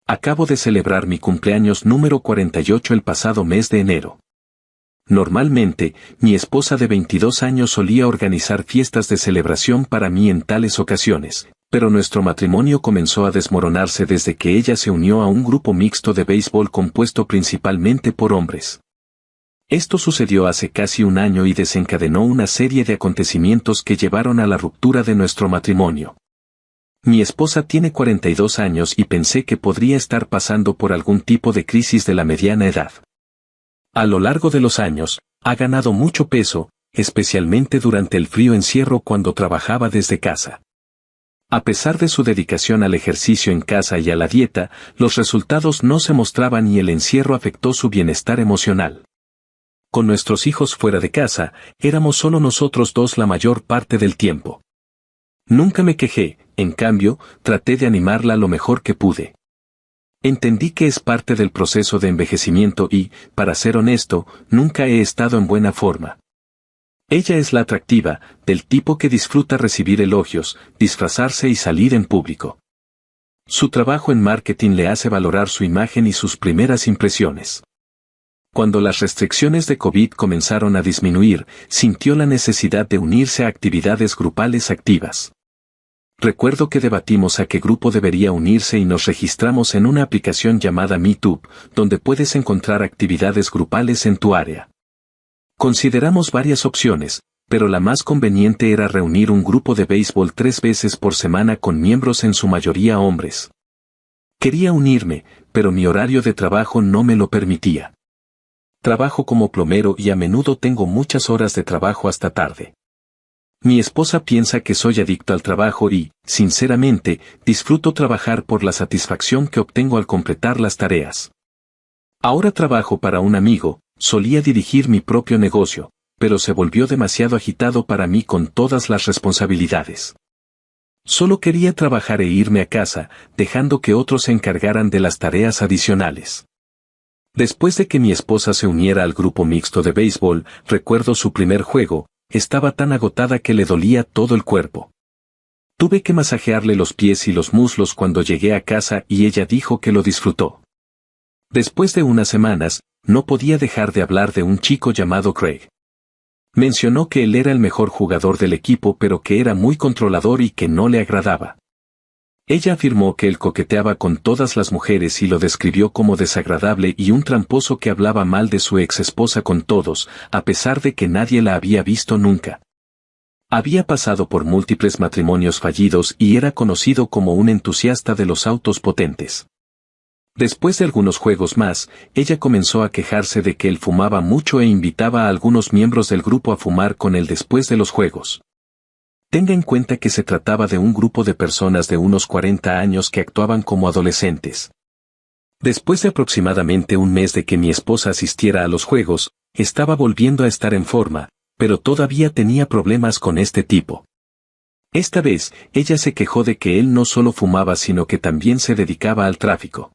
Acabo de celebrar mi cumpleaños número 48 el pasado mes de enero. Normalmente, mi esposa de 22 años solía organizar fiestas de celebración para mí en tales ocasiones, pero nuestro matrimonio comenzó a desmoronarse desde que ella se unió a un grupo mixto de béisbol compuesto principalmente por hombres. Esto sucedió hace casi un año y desencadenó una serie de acontecimientos que llevaron a la ruptura de nuestro matrimonio. Mi esposa tiene 42 años y pensé que podría estar pasando por algún tipo de crisis de la mediana edad. A lo largo de los años, ha ganado mucho peso, especialmente durante el frío encierro cuando trabajaba desde casa. A pesar de su dedicación al ejercicio en casa y a la dieta, los resultados no se mostraban y el encierro afectó su bienestar emocional. Con nuestros hijos fuera de casa, éramos solo nosotros dos la mayor parte del tiempo. Nunca me quejé, en cambio, traté de animarla lo mejor que pude. Entendí que es parte del proceso de envejecimiento y, para ser honesto, nunca he estado en buena forma. Ella es la atractiva, del tipo que disfruta recibir elogios, disfrazarse y salir en público. Su trabajo en marketing le hace valorar su imagen y sus primeras impresiones. Cuando las restricciones de COVID comenzaron a disminuir, sintió la necesidad de unirse a actividades grupales activas. Recuerdo que debatimos a qué grupo debería unirse y nos registramos en una aplicación llamada Meetup, donde puedes encontrar actividades grupales en tu área. Consideramos varias opciones, pero la más conveniente era reunir un grupo de béisbol 3 veces por semana con miembros en su mayoría hombres. Quería unirme, pero mi horario de trabajo no me lo permitía. Trabajo como plomero y a menudo tengo muchas horas de trabajo hasta tarde. Mi esposa piensa que soy adicto al trabajo y, sinceramente, disfruto trabajar por la satisfacción que obtengo al completar las tareas. Ahora trabajo para un amigo, solía dirigir mi propio negocio, pero se volvió demasiado agitado para mí con todas las responsabilidades. Solo quería trabajar e irme a casa, dejando que otros se encargaran de las tareas adicionales. Después de que mi esposa se uniera al grupo mixto de béisbol, recuerdo su primer juego, estaba tan agotada que le dolía todo el cuerpo. Tuve que masajearle los pies y los muslos cuando llegué a casa y ella dijo que lo disfrutó. Después de unas semanas, no podía dejar de hablar de un chico llamado Craig. Mencionó que él era el mejor jugador del equipo pero que era muy controlador y que no le agradaba. Ella afirmó que él coqueteaba con todas las mujeres y lo describió como desagradable y un tramposo que hablaba mal de su ex esposa con todos, a pesar de que nadie la había visto nunca. Había pasado por múltiples matrimonios fallidos y era conocido como un entusiasta de los autos potentes. Después de algunos juegos más, ella comenzó a quejarse de que él fumaba mucho e invitaba a algunos miembros del grupo a fumar con él después de los juegos. Tenga en cuenta que se trataba de un grupo de personas de unos 40 años que actuaban como adolescentes. Después de aproximadamente un mes de que mi esposa asistiera a los juegos, estaba volviendo a estar en forma, pero todavía tenía problemas con este tipo. Esta vez, ella se quejó de que él no solo fumaba sino que también se dedicaba al tráfico.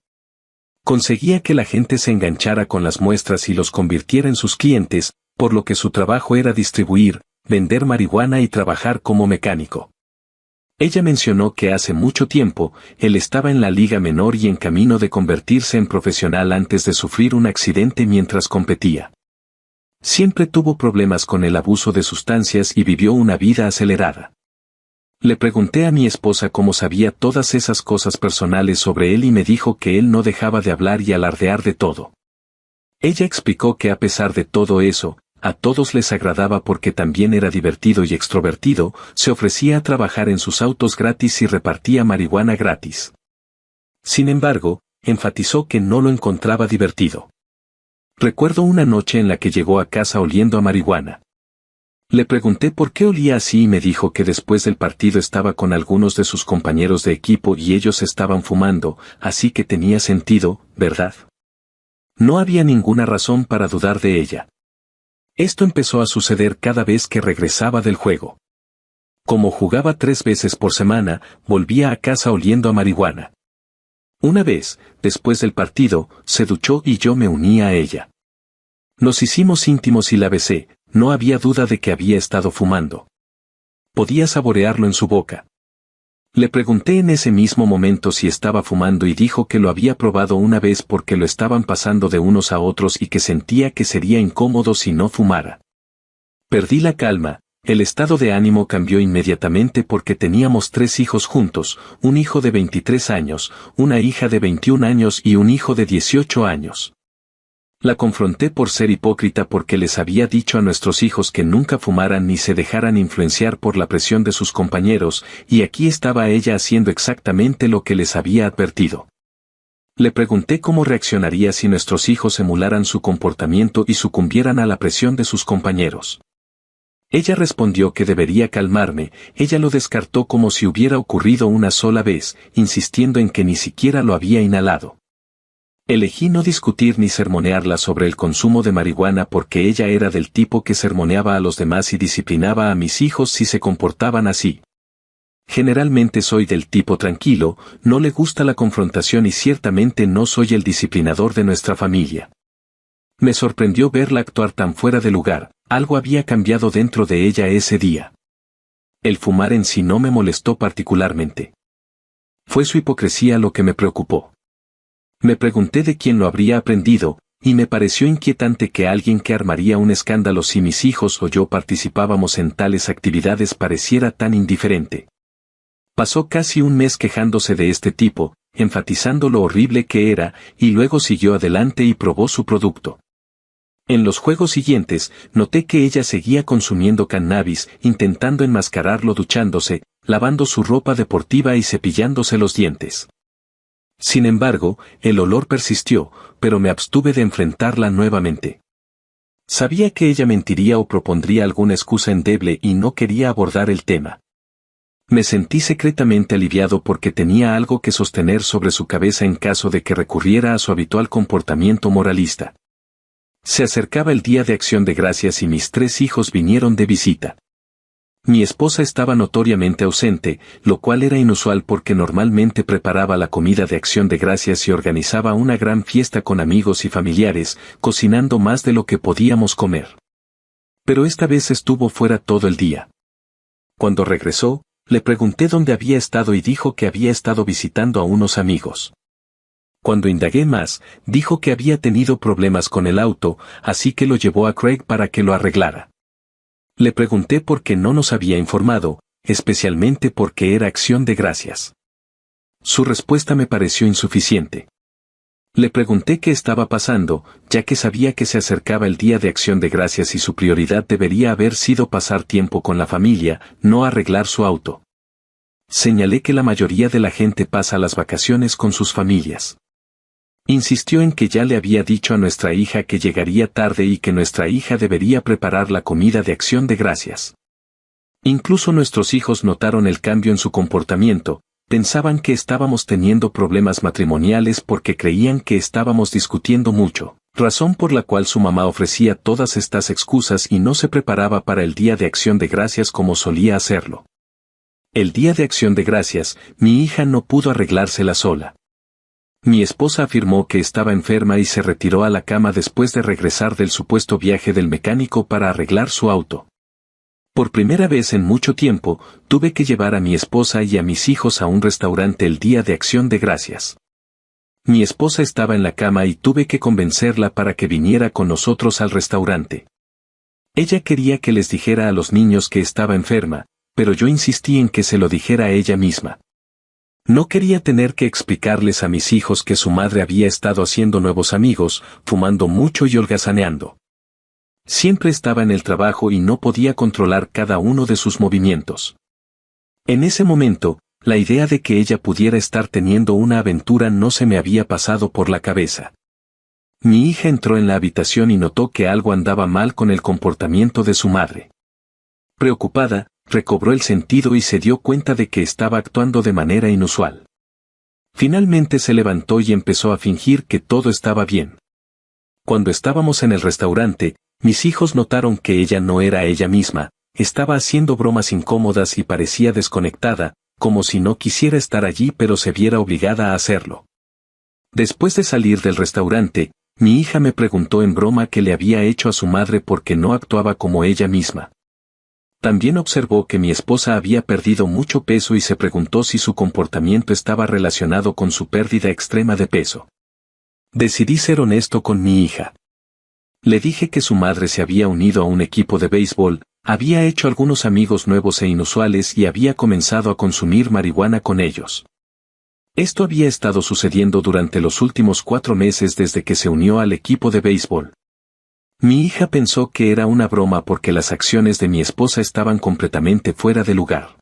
Conseguía que la gente se enganchara con las muestras y los convirtiera en sus clientes, por lo que su trabajo era distribuir, vender marihuana y trabajar como mecánico. Ella mencionó que hace mucho tiempo, él estaba en la liga menor y en camino de convertirse en profesional antes de sufrir un accidente mientras competía. Siempre tuvo problemas con el abuso de sustancias y vivió una vida acelerada. Le pregunté a mi esposa cómo sabía todas esas cosas personales sobre él y me dijo que él no dejaba de hablar y alardear de todo. Ella explicó que a pesar de todo eso, a todos les agradaba porque también era divertido y extrovertido, se ofrecía a trabajar en sus autos gratis y repartía marihuana gratis. Sin embargo, enfatizó que no lo encontraba divertido. Recuerdo una noche en la que llegó a casa oliendo a marihuana. Le pregunté por qué olía así y me dijo que después del partido estaba con algunos de sus compañeros de equipo y ellos estaban fumando, así que tenía sentido, ¿verdad? No había ninguna razón para dudar de ella. Esto empezó a suceder cada vez que regresaba del juego. Como jugaba 3 veces por semana, volvía a casa oliendo a marihuana. Una vez, después del partido, se duchó y yo me uní a ella. Nos hicimos íntimos y la besé, no había duda de que había estado fumando. Podía saborearlo en su boca. Le pregunté en ese mismo momento si estaba fumando y dijo que lo había probado una vez porque lo estaban pasando de unos a otros y que sentía que sería incómodo si no fumara. Perdí la calma, el estado de ánimo cambió inmediatamente porque teníamos 3 hijos juntos, un hijo de 23 años, una hija de 21 años y un hijo de 18 años. La confronté por ser hipócrita porque les había dicho a nuestros hijos que nunca fumaran ni se dejaran influenciar por la presión de sus compañeros, y aquí estaba ella haciendo exactamente lo que les había advertido. Le pregunté cómo reaccionaría si nuestros hijos emularan su comportamiento y sucumbieran a la presión de sus compañeros. Ella respondió que debería calmarme, ella lo descartó como si hubiera ocurrido una sola vez, insistiendo en que ni siquiera lo había inhalado. Elegí no discutir ni sermonearla sobre el consumo de marihuana porque ella era del tipo que sermoneaba a los demás y disciplinaba a mis hijos si se comportaban así. Generalmente soy del tipo tranquilo, no le gusta la confrontación y ciertamente no soy el disciplinador de nuestra familia. Me sorprendió verla actuar tan fuera de lugar, algo había cambiado dentro de ella ese día. El fumar en sí no me molestó particularmente. Fue su hipocresía lo que me preocupó. Me pregunté de quién lo habría aprendido, y me pareció inquietante que alguien que armaría un escándalo si mis hijos o yo participábamos en tales actividades pareciera tan indiferente. Pasó casi un mes quejándose de este tipo, enfatizando lo horrible que era, y luego siguió adelante y probó su producto. En los juegos siguientes, noté que ella seguía consumiendo cannabis, intentando enmascararlo duchándose, lavando su ropa deportiva y cepillándose los dientes. Sin embargo, el olor persistió, pero me abstuve de enfrentarla nuevamente. Sabía que ella mentiría o propondría alguna excusa endeble y no quería abordar el tema. Me sentí secretamente aliviado porque tenía algo que sostener sobre su cabeza en caso de que recurriera a su habitual comportamiento moralista. Se acercaba el Día de Acción de Gracias y mis 3 hijos vinieron de visita. Mi esposa estaba notoriamente ausente, lo cual era inusual porque normalmente preparaba la comida de Acción de Gracias y organizaba una gran fiesta con amigos y familiares, cocinando más de lo que podíamos comer. Pero esta vez estuvo fuera todo el día. Cuando regresó, le pregunté dónde había estado y dijo que había estado visitando a unos amigos. Cuando indagué más, dijo que había tenido problemas con el auto, así que lo llevó a Craig para que lo arreglara. Le pregunté por qué no nos había informado, especialmente porque era Acción de Gracias. Su respuesta me pareció insuficiente. Le pregunté qué estaba pasando, ya que sabía que se acercaba el Día de Acción de Gracias y su prioridad debería haber sido pasar tiempo con la familia, no arreglar su auto. Señalé que la mayoría de la gente pasa las vacaciones con sus familias. Insistió en que ya le había dicho a nuestra hija que llegaría tarde y que nuestra hija debería preparar la comida de Acción de Gracias. Incluso nuestros hijos notaron el cambio en su comportamiento, pensaban que estábamos teniendo problemas matrimoniales porque creían que estábamos discutiendo mucho, razón por la cual su mamá ofrecía todas estas excusas y no se preparaba para el Día de Acción de Gracias como solía hacerlo. El Día de Acción de Gracias, mi hija no pudo arreglársela sola. Mi esposa afirmó que estaba enferma y se retiró a la cama después de regresar del supuesto viaje del mecánico para arreglar su auto. Por primera vez en mucho tiempo, tuve que llevar a mi esposa y a mis hijos a un restaurante el Día de Acción de Gracias. Mi esposa estaba en la cama y tuve que convencerla para que viniera con nosotros al restaurante. Ella quería que les dijera a los niños que estaba enferma, pero yo insistí en que se lo dijera a ella misma. No quería tener que explicarles a mis hijos que su madre había estado haciendo nuevos amigos, fumando mucho y holgazaneando. Siempre estaba en el trabajo y no podía controlar cada uno de sus movimientos. En ese momento, la idea de que ella pudiera estar teniendo una aventura no se me había pasado por la cabeza. Mi hija entró en la habitación y notó que algo andaba mal con el comportamiento de su madre. Preocupada, recobró el sentido y se dio cuenta de que estaba actuando de manera inusual. Finalmente se levantó y empezó a fingir que todo estaba bien. Cuando estábamos en el restaurante, mis hijos notaron que ella no era ella misma, estaba haciendo bromas incómodas y parecía desconectada, como si no quisiera estar allí pero se viera obligada a hacerlo. Después de salir del restaurante, mi hija me preguntó en broma qué le había hecho a su madre porque no actuaba como ella misma. También observó que mi esposa había perdido mucho peso y se preguntó si su comportamiento estaba relacionado con su pérdida extrema de peso. Decidí ser honesto con mi hija. Le dije que su madre se había unido a un equipo de béisbol, había hecho algunos amigos nuevos e inusuales y había comenzado a consumir marihuana con ellos. Esto había estado sucediendo durante los últimos 4 meses desde que se unió al equipo de béisbol. Mi hija pensó que era una broma porque las acciones de mi esposa estaban completamente fuera de lugar.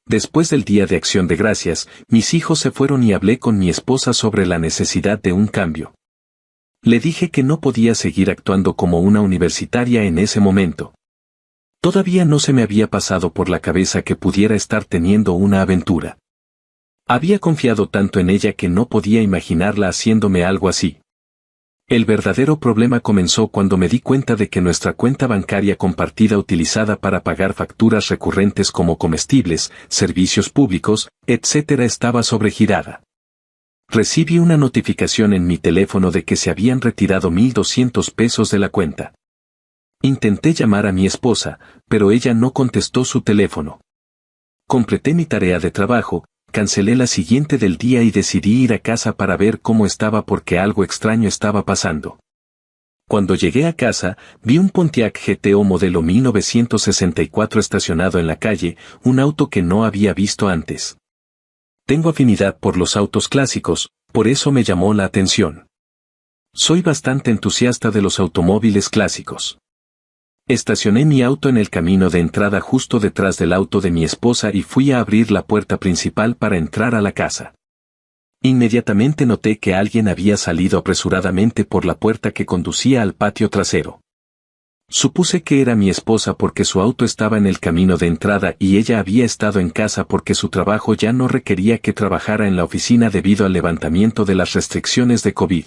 Después del Día de Acción de Gracias, mis hijos se fueron y hablé con mi esposa sobre la necesidad de un cambio. Le dije que no podía seguir actuando como una universitaria en ese momento. Todavía no se me había pasado por la cabeza que pudiera estar teniendo una aventura. Había confiado tanto en ella que no podía imaginarla haciéndome algo así. El verdadero problema comenzó cuando me di cuenta de que nuestra cuenta bancaria compartida utilizada para pagar facturas recurrentes como comestibles, servicios públicos, etc. estaba sobregirada. Recibí una notificación en mi teléfono de que se habían retirado $1,200 de la cuenta. Intenté llamar a mi esposa, pero ella no contestó su teléfono. Completé mi tarea de trabajo, cancelé la siguiente del día y decidí ir a casa para ver cómo estaba porque algo extraño estaba pasando. Cuando llegué a casa, vi un Pontiac GTO modelo 1964 estacionado en la calle, un auto que no había visto antes. Tengo afinidad por los autos clásicos, por eso me llamó la atención. Soy bastante entusiasta de los automóviles clásicos. Estacioné mi auto en el camino de entrada justo detrás del auto de mi esposa y fui a abrir la puerta principal para entrar a la casa. Inmediatamente noté que alguien había salido apresuradamente por la puerta que conducía al patio trasero. Supuse que era mi esposa porque su auto estaba en el camino de entrada y ella había estado en casa porque su trabajo ya no requería que trabajara en la oficina debido al levantamiento de las restricciones de COVID.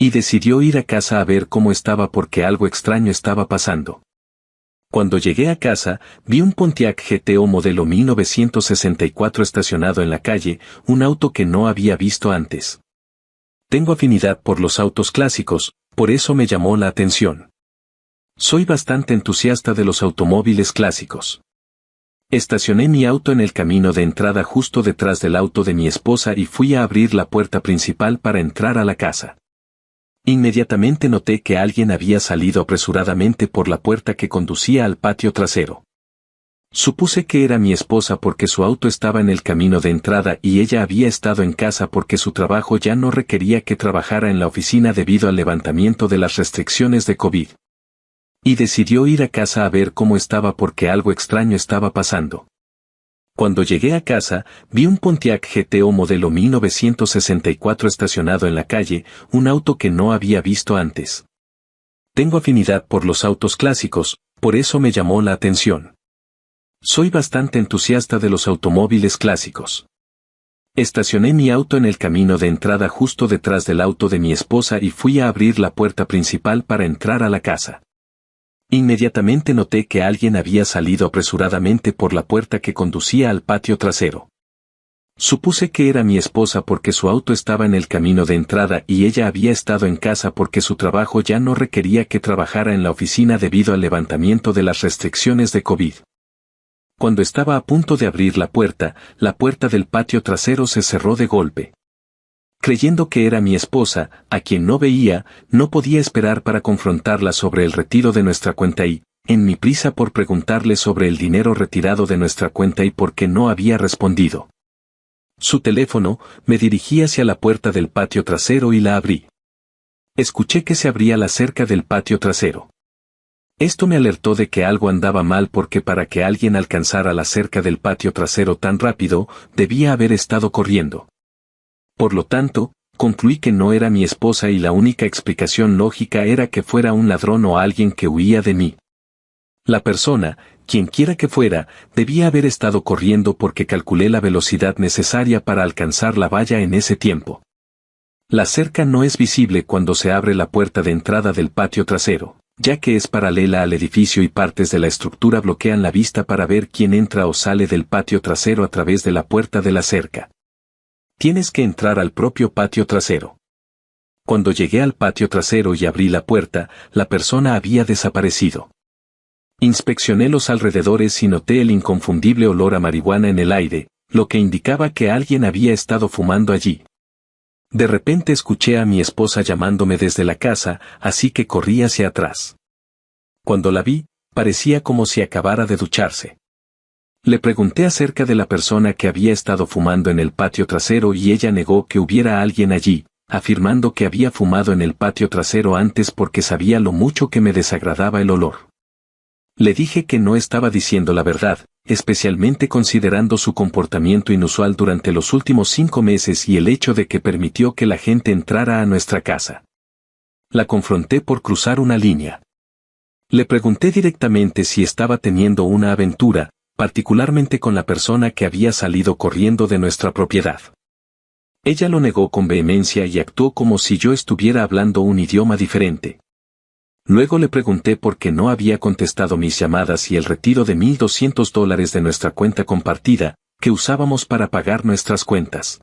Y decidió ir a casa a ver cómo estaba porque algo extraño estaba pasando. Cuando llegué a casa, vi un Pontiac GTO modelo 1964 estacionado en la calle, un auto que no había visto antes. Tengo afinidad por los autos clásicos, por eso me llamó la atención. Soy bastante entusiasta de los automóviles clásicos. Estacioné mi auto en el camino de entrada justo detrás del auto de mi esposa y fui a abrir la puerta principal para entrar a la casa. Inmediatamente noté que alguien había salido apresuradamente por la puerta que conducía al patio trasero. Supuse que era mi esposa porque su auto estaba en el camino de entrada y ella había estado en casa porque su trabajo ya no requería que trabajara en la oficina debido al levantamiento de las restricciones de COVID. Y decidió ir a casa a ver cómo estaba porque algo extraño estaba pasando. Cuando llegué a casa, vi un Pontiac GTO modelo 1964 estacionado en la calle, un auto que no había visto antes. Tengo afinidad por los autos clásicos, por eso me llamó la atención. Soy bastante entusiasta de los automóviles clásicos. Estacioné mi auto en el camino de entrada justo detrás del auto de mi esposa y fui a abrir la puerta principal para entrar a la casa. Inmediatamente noté que alguien había salido apresuradamente por la puerta que conducía al patio trasero. Supuse que era mi esposa porque su auto estaba en el camino de entrada y ella había estado en casa porque su trabajo ya no requería que trabajara en la oficina debido al levantamiento de las restricciones de COVID. Cuando estaba a punto de abrir la puerta del patio trasero se cerró de golpe. Creyendo que era mi esposa, a quien no veía, no podía esperar para confrontarla sobre el retiro de nuestra cuenta y, en mi prisa por preguntarle sobre el dinero retirado de nuestra cuenta y por qué no había respondido su teléfono, me dirigí hacia la puerta del patio trasero y la abrí. Escuché que se abría la cerca del patio trasero. Esto me alertó de que algo andaba mal porque para que alguien alcanzara la cerca del patio trasero tan rápido, debía haber estado corriendo. Por lo tanto, concluí que no era mi esposa y la única explicación lógica era que fuera un ladrón o alguien que huía de mí. La persona, quien quiera que fuera, debía haber estado corriendo porque calculé la velocidad necesaria para alcanzar la valla en ese tiempo. La cerca no es visible cuando se abre la puerta de entrada del patio trasero, ya que es paralela al edificio y partes de la estructura bloquean la vista para ver quién entra o sale del patio trasero a través de la puerta de la cerca. Tienes que entrar al propio patio trasero. Cuando llegué al patio trasero y abrí la puerta, la persona había desaparecido. Inspeccioné los alrededores y noté el inconfundible olor a marihuana en el aire, lo que indicaba que alguien había estado fumando allí. De repente escuché a mi esposa llamándome desde la casa, así que corrí hacia atrás. Cuando la vi, parecía como si acabara de ducharse. Le pregunté acerca de la persona que había estado fumando en el patio trasero y ella negó que hubiera alguien allí, afirmando que había fumado en el patio trasero antes porque sabía lo mucho que me desagradaba el olor. Le dije que no estaba diciendo la verdad, especialmente considerando su comportamiento inusual durante los últimos 5 meses y el hecho de que permitió que la gente entrara a nuestra casa. La confronté por cruzar una línea. Le pregunté directamente si estaba teniendo una aventura, particularmente con la persona que había salido corriendo de nuestra propiedad. Ella lo negó con vehemencia y actuó como si yo estuviera hablando un idioma diferente. Luego le pregunté por qué no había contestado mis llamadas y el retiro de $1,200 de nuestra cuenta compartida, que usábamos para pagar nuestras cuentas.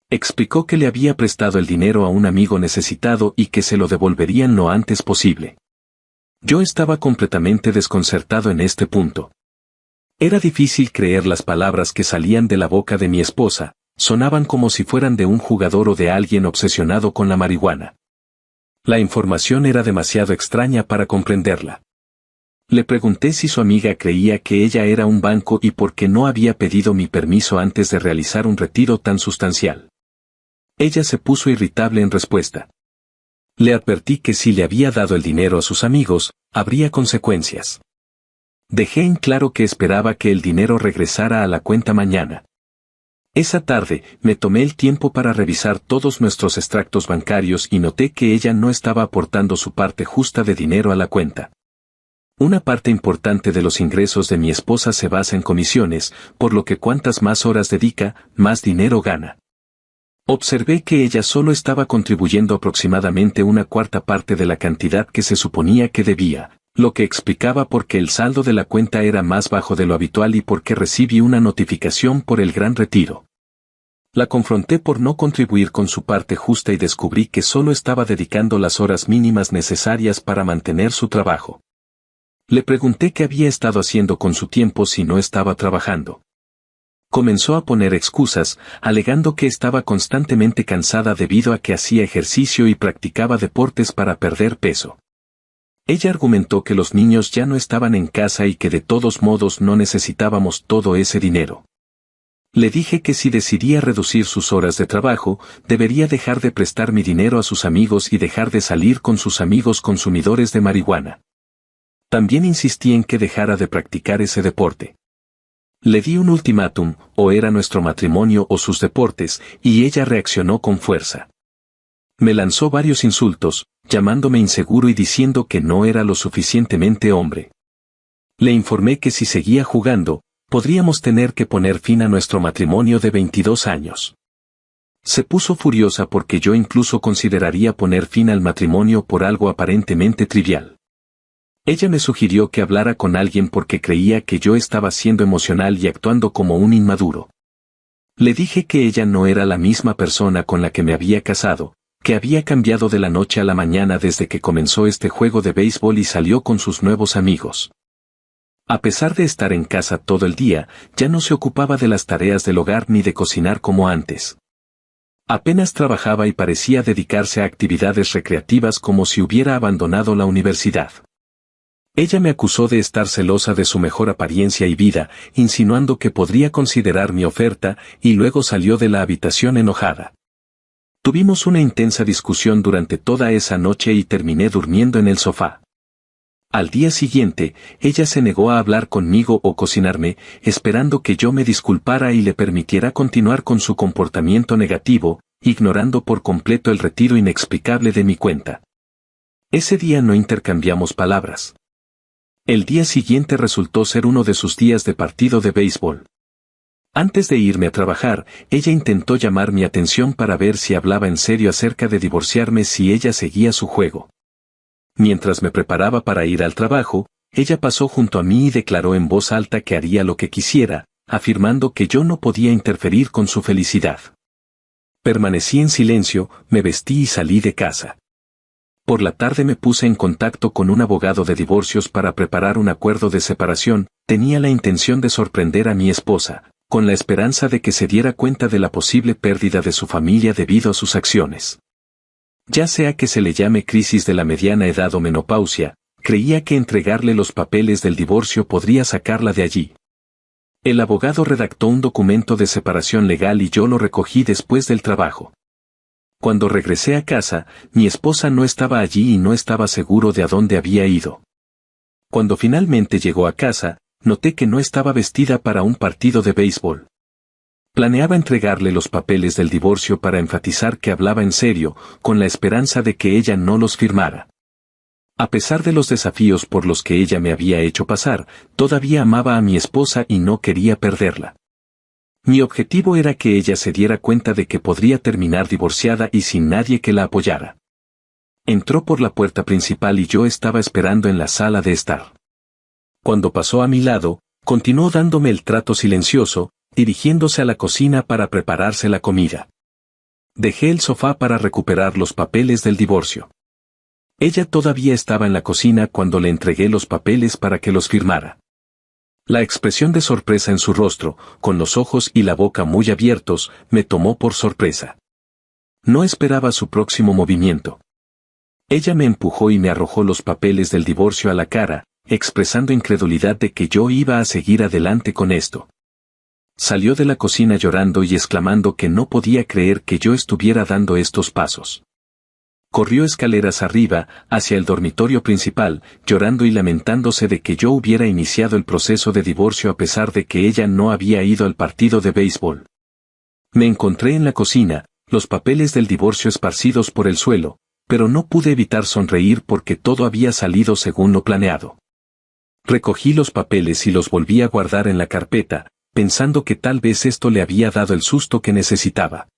Explicó que le había prestado el dinero a un amigo necesitado y que se lo devolverían lo antes posible. Yo estaba completamente desconcertado en este punto. Era difícil creer las palabras que salían de la boca de mi esposa, sonaban como si fueran de un jugador o de alguien obsesionado con la marihuana. La información era demasiado extraña para comprenderla. Le pregunté si su amiga creía que ella era un banco y por qué no había pedido mi permiso antes de realizar un retiro tan sustancial. Ella se puso irritable en respuesta. Le advertí que si le había dado el dinero a sus amigos, habría consecuencias. Dejé en claro que esperaba que el dinero regresara a la cuenta mañana. Esa tarde, me tomé el tiempo para revisar todos nuestros extractos bancarios y noté que ella no estaba aportando su parte justa de dinero a la cuenta. Una parte importante de los ingresos de mi esposa se basa en comisiones, por lo que cuantas más horas dedica, más dinero gana. Observé que ella solo estaba contribuyendo aproximadamente una cuarta parte de la cantidad que se suponía que debía, lo que explicaba por qué el saldo de la cuenta era más bajo de lo habitual y por qué recibí una notificación por el gran retiro. La confronté por no contribuir con su parte justa y descubrí que solo estaba dedicando las horas mínimas necesarias para mantener su trabajo. Le pregunté qué había estado haciendo con su tiempo si no estaba trabajando. Comenzó a poner excusas, alegando que estaba constantemente cansada debido a que hacía ejercicio y practicaba deportes para perder peso. Ella argumentó que los niños ya no estaban en casa y que de todos modos no necesitábamos todo ese dinero. Le dije que si decidía reducir sus horas de trabajo, debería dejar de prestar mi dinero a sus amigos y dejar de salir con sus amigos consumidores de marihuana. También insistí en que dejara de practicar ese deporte. Le di un ultimátum, o era nuestro matrimonio o sus deportes, y ella reaccionó con fuerza. Me lanzó varios insultos, llamándome inseguro y diciendo que no era lo suficientemente hombre. Le informé que si seguía jugando, podríamos tener que poner fin a nuestro matrimonio de 22 años. Se puso furiosa porque yo incluso consideraría poner fin al matrimonio por algo aparentemente trivial. Ella me sugirió que hablara con alguien porque creía que yo estaba siendo emocional y actuando como un inmaduro. Le dije que ella no era la misma persona con la que me había casado, que había cambiado de la noche a la mañana desde que comenzó este juego de béisbol y salió con sus nuevos amigos. A pesar de estar en casa todo el día, ya no se ocupaba de las tareas del hogar ni de cocinar como antes. Apenas trabajaba y parecía dedicarse a actividades recreativas como si hubiera abandonado la universidad. Ella me acusó de estar celosa de su mejor apariencia y vida, insinuando que podría considerar mi oferta, y luego salió de la habitación enojada. Tuvimos una intensa discusión durante toda esa noche y terminé durmiendo en el sofá. Al día siguiente, ella se negó a hablar conmigo o cocinarme, esperando que yo me disculpara y le permitiera continuar con su comportamiento negativo, ignorando por completo el retiro inexplicable de mi cuenta. Ese día no intercambiamos palabras. El día siguiente resultó ser uno de sus días de partido de béisbol. Antes de irme a trabajar, ella intentó llamar mi atención para ver si hablaba en serio acerca de divorciarme si ella seguía su juego. Mientras me preparaba para ir al trabajo, ella pasó junto a mí y declaró en voz alta que haría lo que quisiera, afirmando que yo no podía interferir con su felicidad. Permanecí en silencio, me vestí y salí de casa. Por la tarde me puse en contacto con un abogado de divorcios para preparar un acuerdo de separación. Tenía la intención de sorprender a mi esposa, con la esperanza de que se diera cuenta de la posible pérdida de su familia debido a sus acciones. Ya sea que se le llame crisis de la mediana edad o menopausia, creía que entregarle los papeles del divorcio podría sacarla de allí. El abogado redactó un documento de separación legal y yo lo recogí después del trabajo. Cuando regresé a casa, mi esposa no estaba allí y no estaba seguro de a dónde había ido. Cuando finalmente llegó a casa, noté que no estaba vestida para un partido de béisbol. Planeaba entregarle los papeles del divorcio para enfatizar que hablaba en serio, con la esperanza de que ella no los firmara. A pesar de los desafíos por los que ella me había hecho pasar, todavía amaba a mi esposa y no quería perderla. Mi objetivo era que ella se diera cuenta de que podría terminar divorciada y sin nadie que la apoyara. Entró por la puerta principal y yo estaba esperando en la sala de estar. Cuando pasó a mi lado, continuó dándome el trato silencioso, dirigiéndose a la cocina para prepararse la comida. Dejé el sofá para recuperar los papeles del divorcio. Ella todavía estaba en la cocina cuando le entregué los papeles para que los firmara. La expresión de sorpresa en su rostro, con los ojos y la boca muy abiertos, me tomó por sorpresa. No esperaba su próximo movimiento. Ella me empujó y me arrojó los papeles del divorcio a la cara, expresando incredulidad de que yo iba a seguir adelante con esto. Salió de la cocina llorando y exclamando que no podía creer que yo estuviera dando estos pasos. Corrió escaleras arriba, hacia el dormitorio principal, llorando y lamentándose de que yo hubiera iniciado el proceso de divorcio a pesar de que ella no había ido al partido de béisbol. Me encontré en la cocina, los papeles del divorcio esparcidos por el suelo, pero no pude evitar sonreír porque todo había salido según lo planeado. Recogí los papeles y los volví a guardar en la carpeta, pensando que tal vez esto le había dado el susto que necesitaba.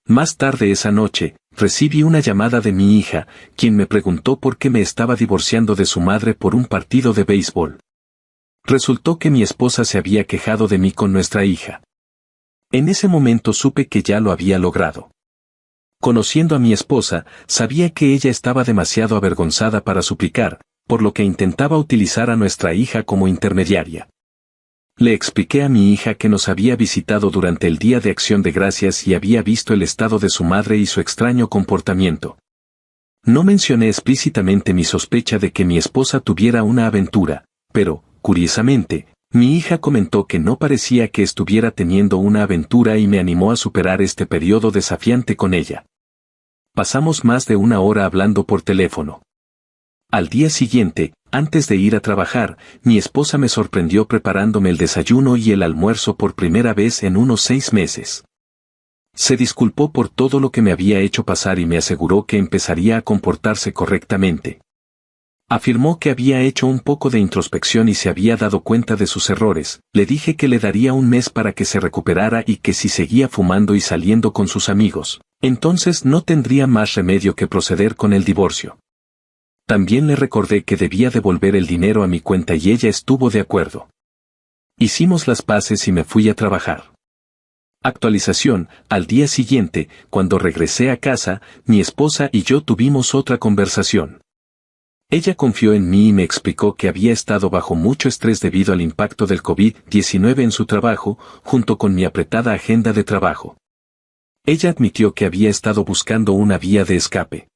Más tarde esa noche, recibí una llamada de mi hija, quien me preguntó por qué me estaba divorciando de su madre por un partido de béisbol. Resultó que mi esposa se había quejado de mí con nuestra hija. En ese momento supe que ya lo había logrado. Conociendo a mi esposa, sabía que ella estaba demasiado avergonzada para suplicar, por lo que intentaba utilizar a nuestra hija como intermediaria. Le expliqué a mi hija que nos había visitado durante el Día de Acción de Gracias y había visto el estado de su madre y su extraño comportamiento. No mencioné explícitamente mi sospecha de que mi esposa tuviera una aventura, pero, curiosamente, mi hija comentó que no parecía que estuviera teniendo una aventura y me animó a superar este periodo desafiante con ella. Pasamos más de una hora hablando por teléfono. Al día siguiente, antes de ir a trabajar, mi esposa me sorprendió preparándome el desayuno y el almuerzo por primera vez en unos 6 meses. Se disculpó por todo lo que me había hecho pasar y me aseguró que empezaría a comportarse correctamente. Afirmó que había hecho un poco de introspección y se había dado cuenta de sus errores. Le dije que le daría un mes para que se recuperara y que si seguía fumando y saliendo con sus amigos, entonces no tendría más remedio que proceder con el divorcio. También le recordé que debía devolver el dinero a mi cuenta y ella estuvo de acuerdo. Hicimos las paces y me fui a trabajar. Actualización: al día siguiente, cuando regresé a casa, mi esposa y yo tuvimos otra conversación. Ella confió en mí y me explicó que había estado bajo mucho estrés debido al impacto del COVID-19 en su trabajo, junto con mi apretada agenda de trabajo. Ella admitió que había estado buscando una vía de escape.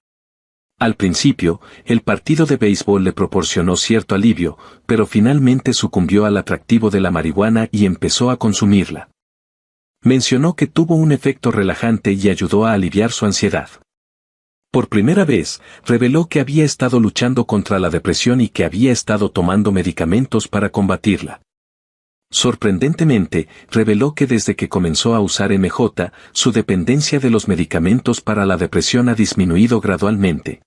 Al principio, el partido de béisbol le proporcionó cierto alivio, pero finalmente sucumbió al atractivo de la marihuana y empezó a consumirla. Mencionó que tuvo un efecto relajante y ayudó a aliviar su ansiedad. Por primera vez, reveló que había estado luchando contra la depresión y que había estado tomando medicamentos para combatirla. Sorprendentemente, reveló que desde que comenzó a usar MJ, su dependencia de los medicamentos para la depresión ha disminuido gradualmente.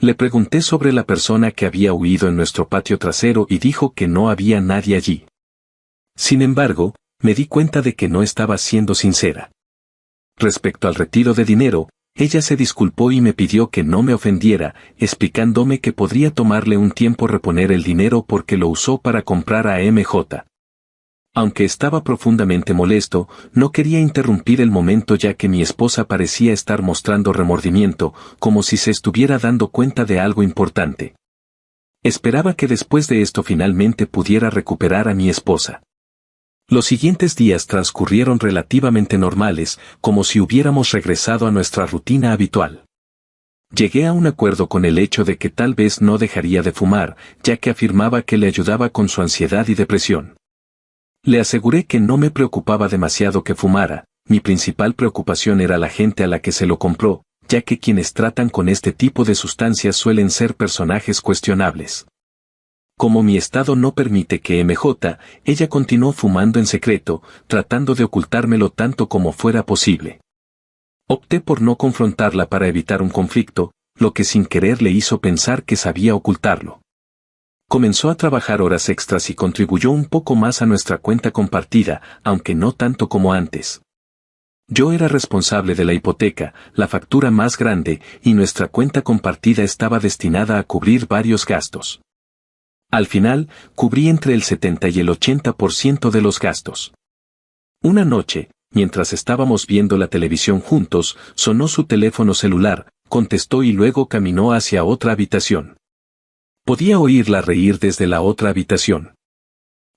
Le pregunté sobre la persona que había huido en nuestro patio trasero y dijo que no había nadie allí. Sin embargo, me di cuenta de que no estaba siendo sincera. Respecto al retiro de dinero, ella se disculpó y me pidió que no me ofendiera, explicándome que podría tomarle un tiempo reponer el dinero porque lo usó para comprar a MJ. Aunque estaba profundamente molesto, no quería interrumpir el momento ya que mi esposa parecía estar mostrando remordimiento, como si se estuviera dando cuenta de algo importante. Esperaba que después de esto finalmente pudiera recuperar a mi esposa. Los siguientes días transcurrieron relativamente normales, como si hubiéramos regresado a nuestra rutina habitual. Llegué a un acuerdo con el hecho de que tal vez no dejaría de fumar, ya que afirmaba que le ayudaba con su ansiedad y depresión. Le aseguré que no me preocupaba demasiado que fumara, mi principal preocupación era la gente a la que se lo compró, ya que quienes tratan con este tipo de sustancias suelen ser personajes cuestionables. Como mi estado no permite que ella continuó fumando en secreto, tratando de ocultármelo tanto como fuera posible. Opté por no confrontarla para evitar un conflicto, lo que sin querer le hizo pensar que sabía ocultarlo. Comenzó a trabajar horas extras y contribuyó un poco más a nuestra cuenta compartida, aunque no tanto como antes. Yo era responsable de la hipoteca, la factura más grande, y nuestra cuenta compartida estaba destinada a cubrir varios gastos. Al final, cubrí entre el 70 y el 80% de los gastos. Una noche, mientras estábamos viendo la televisión juntos, sonó su teléfono celular, contestó y luego caminó hacia otra habitación. Podía oírla reír desde la otra habitación.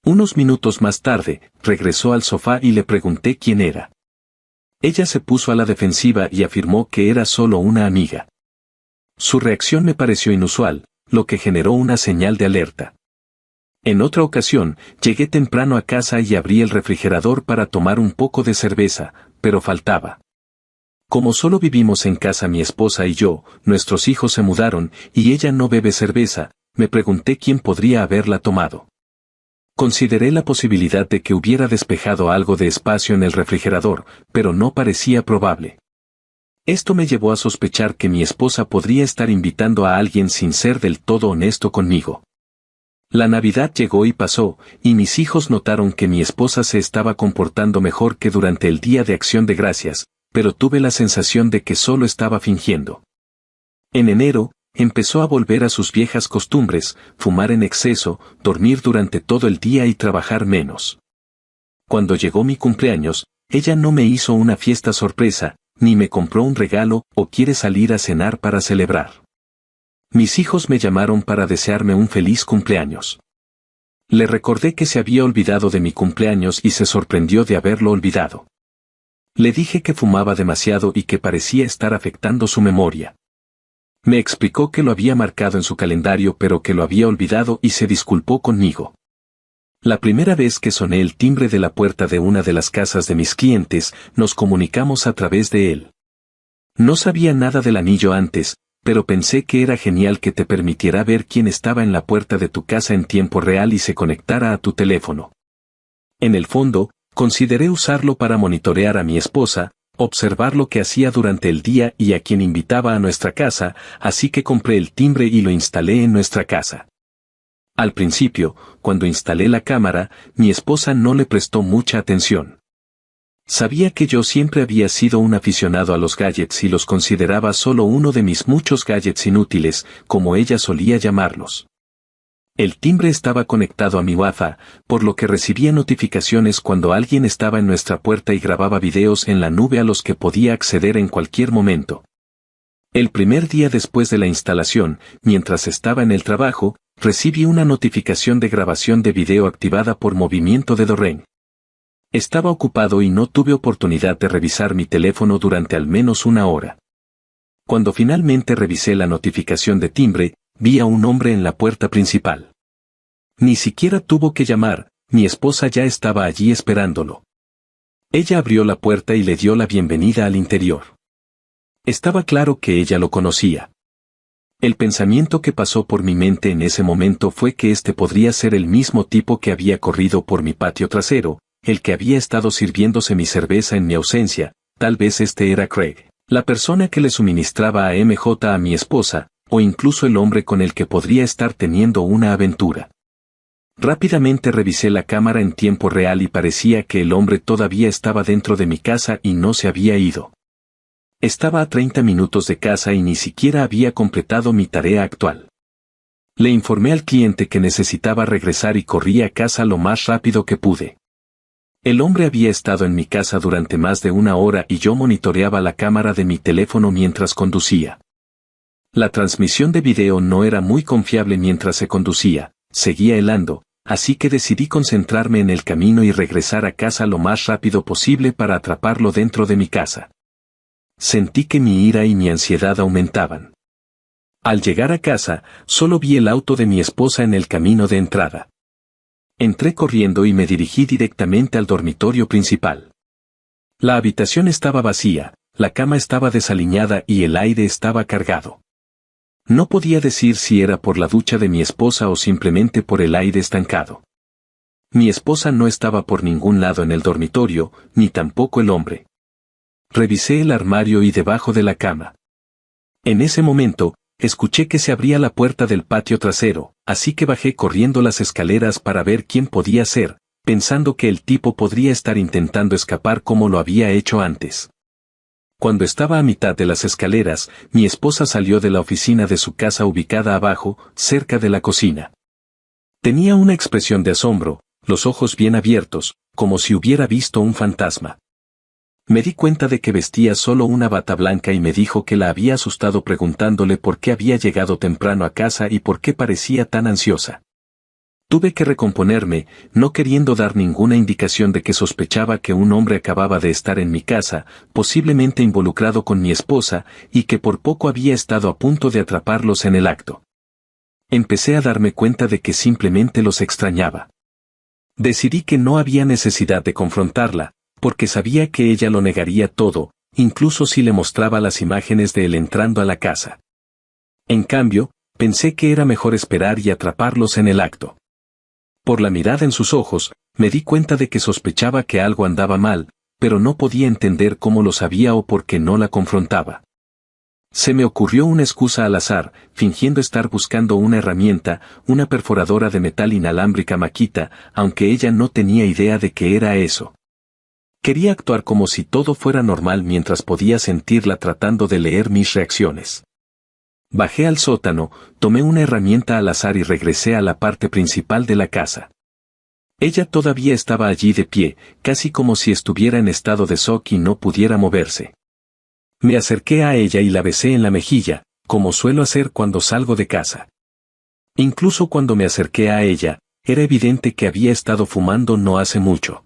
Unos minutos más tarde, regresó al sofá y le pregunté quién era. Ella se puso a la defensiva y afirmó que era solo una amiga. Su reacción me pareció inusual, lo que generó una señal de alerta. En otra ocasión, llegué temprano a casa y abrí el refrigerador para tomar un poco de cerveza, pero faltaba. Como solo vivimos en casa mi esposa y yo, nuestros hijos se mudaron, y ella no bebe cerveza, me pregunté quién podría haberla tomado. Consideré la posibilidad de que hubiera despejado algo de espacio en el refrigerador, pero no parecía probable. Esto me llevó a sospechar que mi esposa podría estar invitando a alguien sin ser del todo honesto conmigo. La Navidad llegó y pasó, y mis hijos notaron que mi esposa se estaba comportando mejor que durante el Día de Acción de Gracias, pero tuve la sensación de que solo estaba fingiendo. En enero, empezó a volver a sus viejas costumbres, fumar en exceso, dormir durante todo el día y trabajar menos. Cuando llegó mi cumpleaños, ella no me hizo una fiesta sorpresa, ni me compró un regalo o quiere salir a cenar para celebrar. Mis hijos me llamaron para desearme un feliz cumpleaños. Le recordé que se había olvidado de mi cumpleaños y se sorprendió de haberlo olvidado. Le dije que fumaba demasiado y que parecía estar afectando su memoria. Me explicó que lo había marcado en su calendario pero que lo había olvidado y se disculpó conmigo. La primera vez que soné el timbre de la puerta de una de las casas de mis clientes, nos comunicamos a través de él. No sabía nada del anillo antes, pero pensé que era genial que te permitiera ver quién estaba en la puerta de tu casa en tiempo real y se conectara a tu teléfono. En el fondo, consideré usarlo para monitorear a mi esposa, observar lo que hacía durante el día y a quien invitaba a nuestra casa, así que compré el timbre y lo instalé en nuestra casa. Al principio, cuando instalé la cámara, mi esposa no le prestó mucha atención. Sabía que yo siempre había sido un aficionado a los gadgets y los consideraba solo uno de mis muchos gadgets inútiles, como ella solía llamarlos. El timbre estaba conectado a mi Wi-Fi, por lo que recibía notificaciones cuando alguien estaba en nuestra puerta y grababa videos en la nube a los que podía acceder en cualquier momento. El primer día después de la instalación, mientras estaba en el trabajo, recibí una notificación de grabación de video activada por movimiento de Doreen. Estaba ocupado y no tuve oportunidad de revisar mi teléfono durante al menos una hora. Cuando finalmente revisé la notificación de timbre, vi a un hombre en la puerta principal. Ni siquiera tuvo que llamar, mi esposa ya estaba allí esperándolo. Ella abrió la puerta y le dio la bienvenida al interior. Estaba claro que ella lo conocía. El pensamiento que pasó por mi mente en ese momento fue que este podría ser el mismo tipo que había corrido por mi patio trasero, el que había estado sirviéndose mi cerveza en mi ausencia, tal vez este era Craig, la persona que le suministraba a MJ a mi esposa, o incluso el hombre con el que podría estar teniendo una aventura. Rápidamente revisé la cámara en tiempo real y parecía que el hombre todavía estaba dentro de mi casa y no se había ido. Estaba a 30 minutos de casa y ni siquiera había completado mi tarea actual. Le informé al cliente que necesitaba regresar y corrí a casa lo más rápido que pude. El hombre había estado en mi casa durante más de una hora y yo monitoreaba la cámara de mi teléfono mientras conducía. La transmisión de video no era muy confiable mientras se conducía, seguía helando, así que decidí concentrarme en el camino y regresar a casa lo más rápido posible para atraparlo dentro de mi casa. Sentí que mi ira y mi ansiedad aumentaban. Al llegar a casa, solo vi el auto de mi esposa en el camino de entrada. Entré corriendo y me dirigí directamente al dormitorio principal. La habitación estaba vacía, la cama estaba desaliñada y el aire estaba cargado. No podía decir si era por la ducha de mi esposa o simplemente por el aire estancado. Mi esposa no estaba por ningún lado en el dormitorio, ni tampoco el hombre. Revisé el armario y debajo de la cama. En ese momento, escuché que se abría la puerta del patio trasero, así que bajé corriendo las escaleras para ver quién podía ser, pensando que el tipo podría estar intentando escapar como lo había hecho antes. Cuando estaba a mitad de las escaleras, mi esposa salió de la oficina de su casa ubicada abajo, cerca de la cocina. Tenía una expresión de asombro, los ojos bien abiertos, como si hubiera visto un fantasma. Me di cuenta de que vestía solo una bata blanca y me dijo que la había asustado preguntándole por qué había llegado temprano a casa y por qué parecía tan ansiosa. Tuve que recomponerme, no queriendo dar ninguna indicación de que sospechaba que un hombre acababa de estar en mi casa, posiblemente involucrado con mi esposa, y que por poco había estado a punto de atraparlos en el acto. Empecé a darme cuenta de que simplemente los extrañaba. Decidí que no había necesidad de confrontarla, porque sabía que ella lo negaría todo, incluso si le mostraba las imágenes de él entrando a la casa. En cambio, pensé que era mejor esperar y atraparlos en el acto. Por la mirada en sus ojos, me di cuenta de que sospechaba que algo andaba mal, pero no podía entender cómo lo sabía o por qué no la confrontaba. Se me ocurrió una excusa al azar, fingiendo estar buscando una herramienta, una perforadora de metal inalámbrica Makita, aunque ella no tenía idea de qué era eso. Quería actuar como si todo fuera normal mientras podía sentirla tratando de leer mis reacciones. Bajé al sótano, tomé una herramienta al azar y regresé a la parte principal de la casa. Ella todavía estaba allí de pie, casi como si estuviera en estado de shock y no pudiera moverse. Me acerqué a ella y la besé en la mejilla, como suelo hacer cuando salgo de casa. Incluso cuando me acerqué a ella, era evidente que había estado fumando no hace mucho.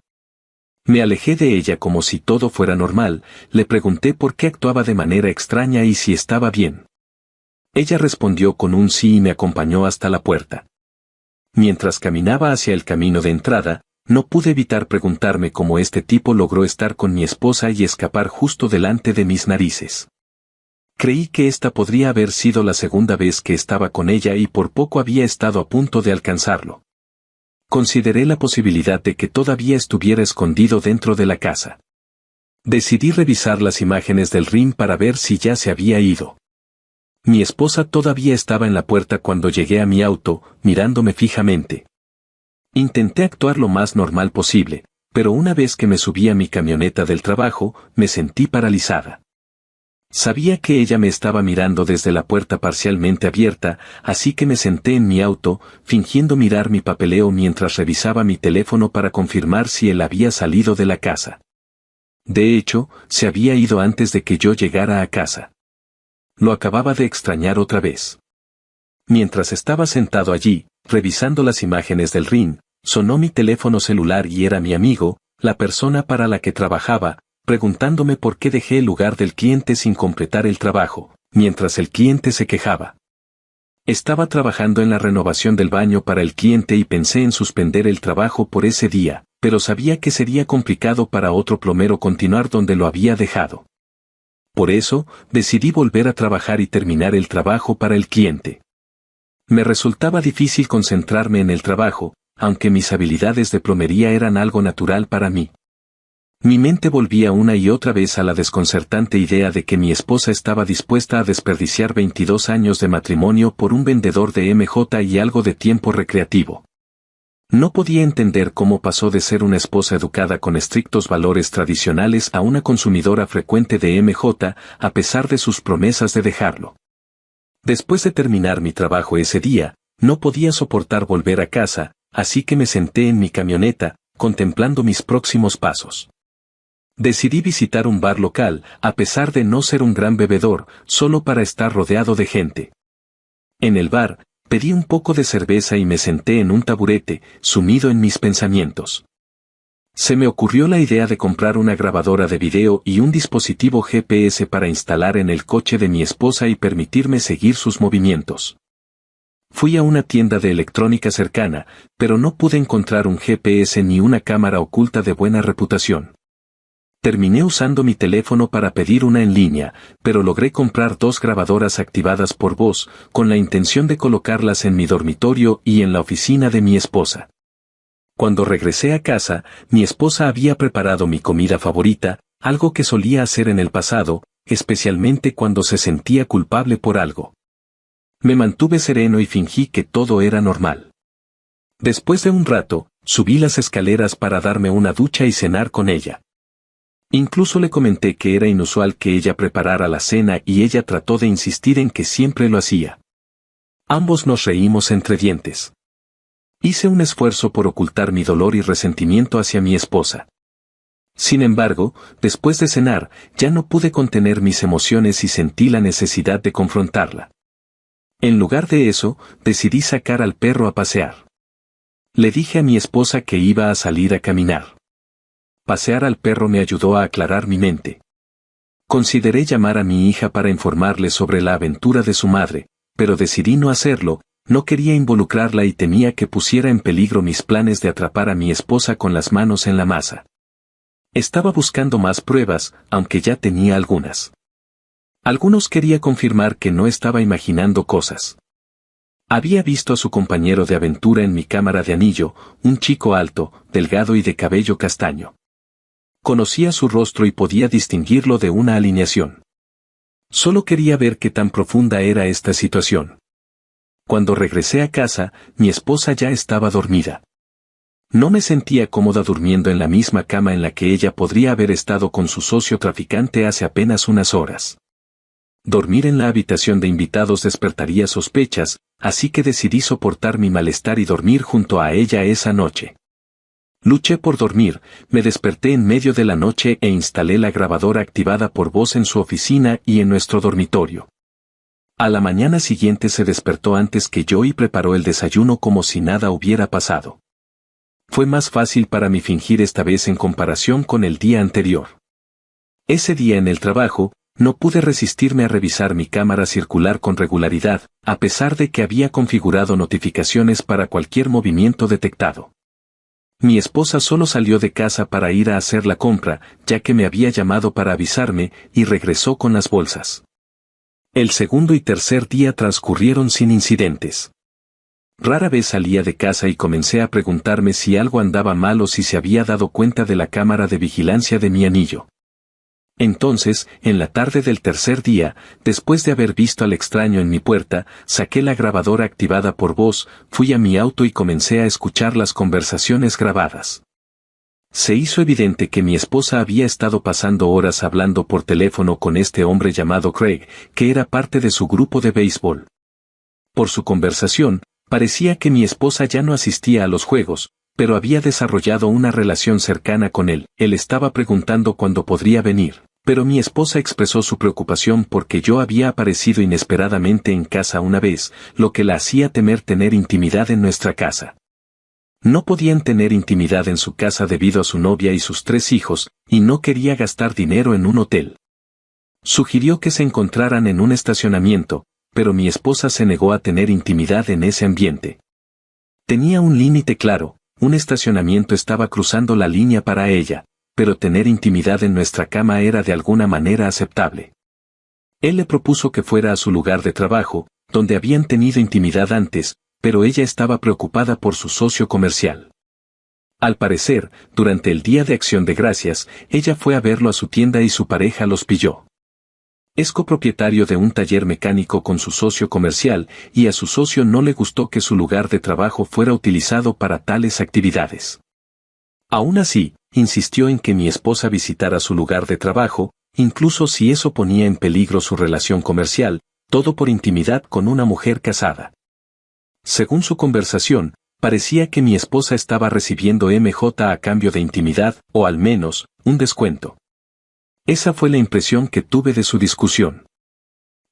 Me alejé de ella como si todo fuera normal, le pregunté por qué actuaba de manera extraña y si estaba bien. Ella respondió con un sí y me acompañó hasta la puerta. Mientras caminaba hacia el camino de entrada, no pude evitar preguntarme cómo este tipo logró estar con mi esposa y escapar justo delante de mis narices. Creí que esta podría haber sido la segunda vez que estaba con ella y por poco había estado a punto de alcanzarlo. Consideré la posibilidad de que todavía estuviera escondido dentro de la casa. Decidí revisar las imágenes del ring para ver si ya se había ido. Mi esposa todavía estaba en la puerta cuando llegué a mi auto, mirándome fijamente. Intenté actuar lo más normal posible, pero una vez que me subí a mi camioneta del trabajo, me sentí paralizada. Sabía que ella me estaba mirando desde la puerta parcialmente abierta, así que me senté en mi auto, fingiendo mirar mi papeleo mientras revisaba mi teléfono para confirmar si él había salido de la casa. De hecho, se había ido antes de que yo llegara a casa. Lo acababa de extrañar otra vez. Mientras estaba sentado allí, revisando las imágenes del ring, sonó mi teléfono celular y era mi amigo, la persona para la que trabajaba, preguntándome por qué dejé el lugar del cliente sin completar el trabajo, mientras el cliente se quejaba. Estaba trabajando en la renovación del baño para el cliente y pensé en suspender el trabajo por ese día, pero sabía que sería complicado para otro plomero continuar donde lo había dejado. Por eso, decidí volver a trabajar y terminar el trabajo para el cliente. Me resultaba difícil concentrarme en el trabajo, aunque mis habilidades de plomería eran algo natural para mí. Mi mente volvía una y otra vez a la desconcertante idea de que mi esposa estaba dispuesta a desperdiciar 22 años de matrimonio por un vendedor de MJ y algo de tiempo recreativo. No podía entender cómo pasó de ser una esposa educada con estrictos valores tradicionales a una consumidora frecuente de MJ, a pesar de sus promesas de dejarlo. Después de terminar mi trabajo ese día, no podía soportar volver a casa, así que me senté en mi camioneta, contemplando mis próximos pasos. Decidí visitar un bar local, a pesar de no ser un gran bebedor, solo para estar rodeado de gente. En el bar, pedí un poco de cerveza y me senté en un taburete, sumido en mis pensamientos. Se me ocurrió la idea de comprar una grabadora de video y un dispositivo GPS para instalar en el coche de mi esposa y permitirme seguir sus movimientos. Fui a una tienda de electrónica cercana, pero no pude encontrar un GPS ni una cámara oculta de buena reputación. Terminé usando mi teléfono para pedir una en línea, pero logré comprar 2 grabadoras activadas por voz, con la intención de colocarlas en mi dormitorio y en la oficina de mi esposa. Cuando regresé a casa, mi esposa había preparado mi comida favorita, algo que solía hacer en el pasado, especialmente cuando se sentía culpable por algo. Me mantuve sereno y fingí que todo era normal. Después de un rato, subí las escaleras para darme una ducha y cenar con ella. Incluso le comenté que era inusual que ella preparara la cena y ella trató de insistir en que siempre lo hacía. Ambos nos reímos entre dientes. Hice un esfuerzo por ocultar mi dolor y resentimiento hacia mi esposa. Sin embargo, después de cenar, ya no pude contener mis emociones y sentí la necesidad de confrontarla. En lugar de eso, decidí sacar al perro a pasear. Le dije a mi esposa que iba a salir a caminar. Pasear al perro me ayudó a aclarar mi mente. Consideré llamar a mi hija para informarle sobre la aventura de su madre, pero decidí no hacerlo, no quería involucrarla y temía que pusiera en peligro mis planes de atrapar a mi esposa con las manos en la masa. Estaba buscando más pruebas, aunque ya tenía algunas. Algunos quería confirmar que no estaba imaginando cosas. Había visto a su compañero de aventura en mi cámara de anillo, un chico alto, delgado y de cabello castaño. Conocía su rostro y podía distinguirlo de una alineación. Solo quería ver qué tan profunda era esta situación. Cuando regresé a casa, mi esposa ya estaba dormida. No me sentía cómoda durmiendo en la misma cama en la que ella podría haber estado con su socio traficante hace apenas unas horas. Dormir en la habitación de invitados despertaría sospechas, así que decidí soportar mi malestar y dormir junto a ella esa noche. Luché por dormir, me desperté en medio de la noche e instalé la grabadora activada por voz en su oficina y en nuestro dormitorio. A la mañana siguiente se despertó antes que yo y preparó el desayuno como si nada hubiera pasado. Fue más fácil para mí fingir esta vez en comparación con el día anterior. Ese día en el trabajo, no pude resistirme a revisar mi cámara circular con regularidad, a pesar de que había configurado notificaciones para cualquier movimiento detectado. Mi esposa solo salió de casa para ir a hacer la compra, ya que me había llamado para avisarme, y regresó con las bolsas. El segundo y tercer día transcurrieron sin incidentes. Rara vez salía de casa y comencé a preguntarme si algo andaba mal o si se había dado cuenta de la cámara de vigilancia de mi anillo. Entonces, en la tarde del tercer día, después de haber visto al extraño en mi puerta, saqué la grabadora activada por voz, fui a mi auto y comencé a escuchar las conversaciones grabadas. Se hizo evidente que mi esposa había estado pasando horas hablando por teléfono con este hombre llamado Craig, que era parte de su grupo de béisbol. Por su conversación, parecía que mi esposa ya no asistía a los juegos, pero había desarrollado una relación cercana con él. Él estaba preguntando cuándo podría venir. Pero mi esposa expresó su preocupación porque yo había aparecido inesperadamente en casa una vez, lo que la hacía temer tener intimidad en nuestra casa. No podían tener intimidad en su casa debido a su novia y sus 3 hijos, y no quería gastar dinero en un hotel. Sugirió que se encontraran en un estacionamiento, pero mi esposa se negó a tener intimidad en ese ambiente. Tenía un límite claro, un estacionamiento estaba cruzando la línea para ella, pero tener intimidad en nuestra cama era de alguna manera aceptable. Él le propuso que fuera a su lugar de trabajo, donde habían tenido intimidad antes, pero ella estaba preocupada por su socio comercial. Al parecer, durante el Día de Acción de Gracias, ella fue a verlo a su tienda y su pareja los pilló. Es copropietario de un taller mecánico con su socio comercial, y a su socio no le gustó que su lugar de trabajo fuera utilizado para tales actividades. Aún así, insistió en que mi esposa visitara su lugar de trabajo, incluso si eso ponía en peligro su relación comercial, todo por intimidad con una mujer casada. Según su conversación, Parecía que mi esposa estaba recibiendo MJ a cambio de intimidad, o al menos, un descuento. Esa fue la impresión que tuve de su discusión.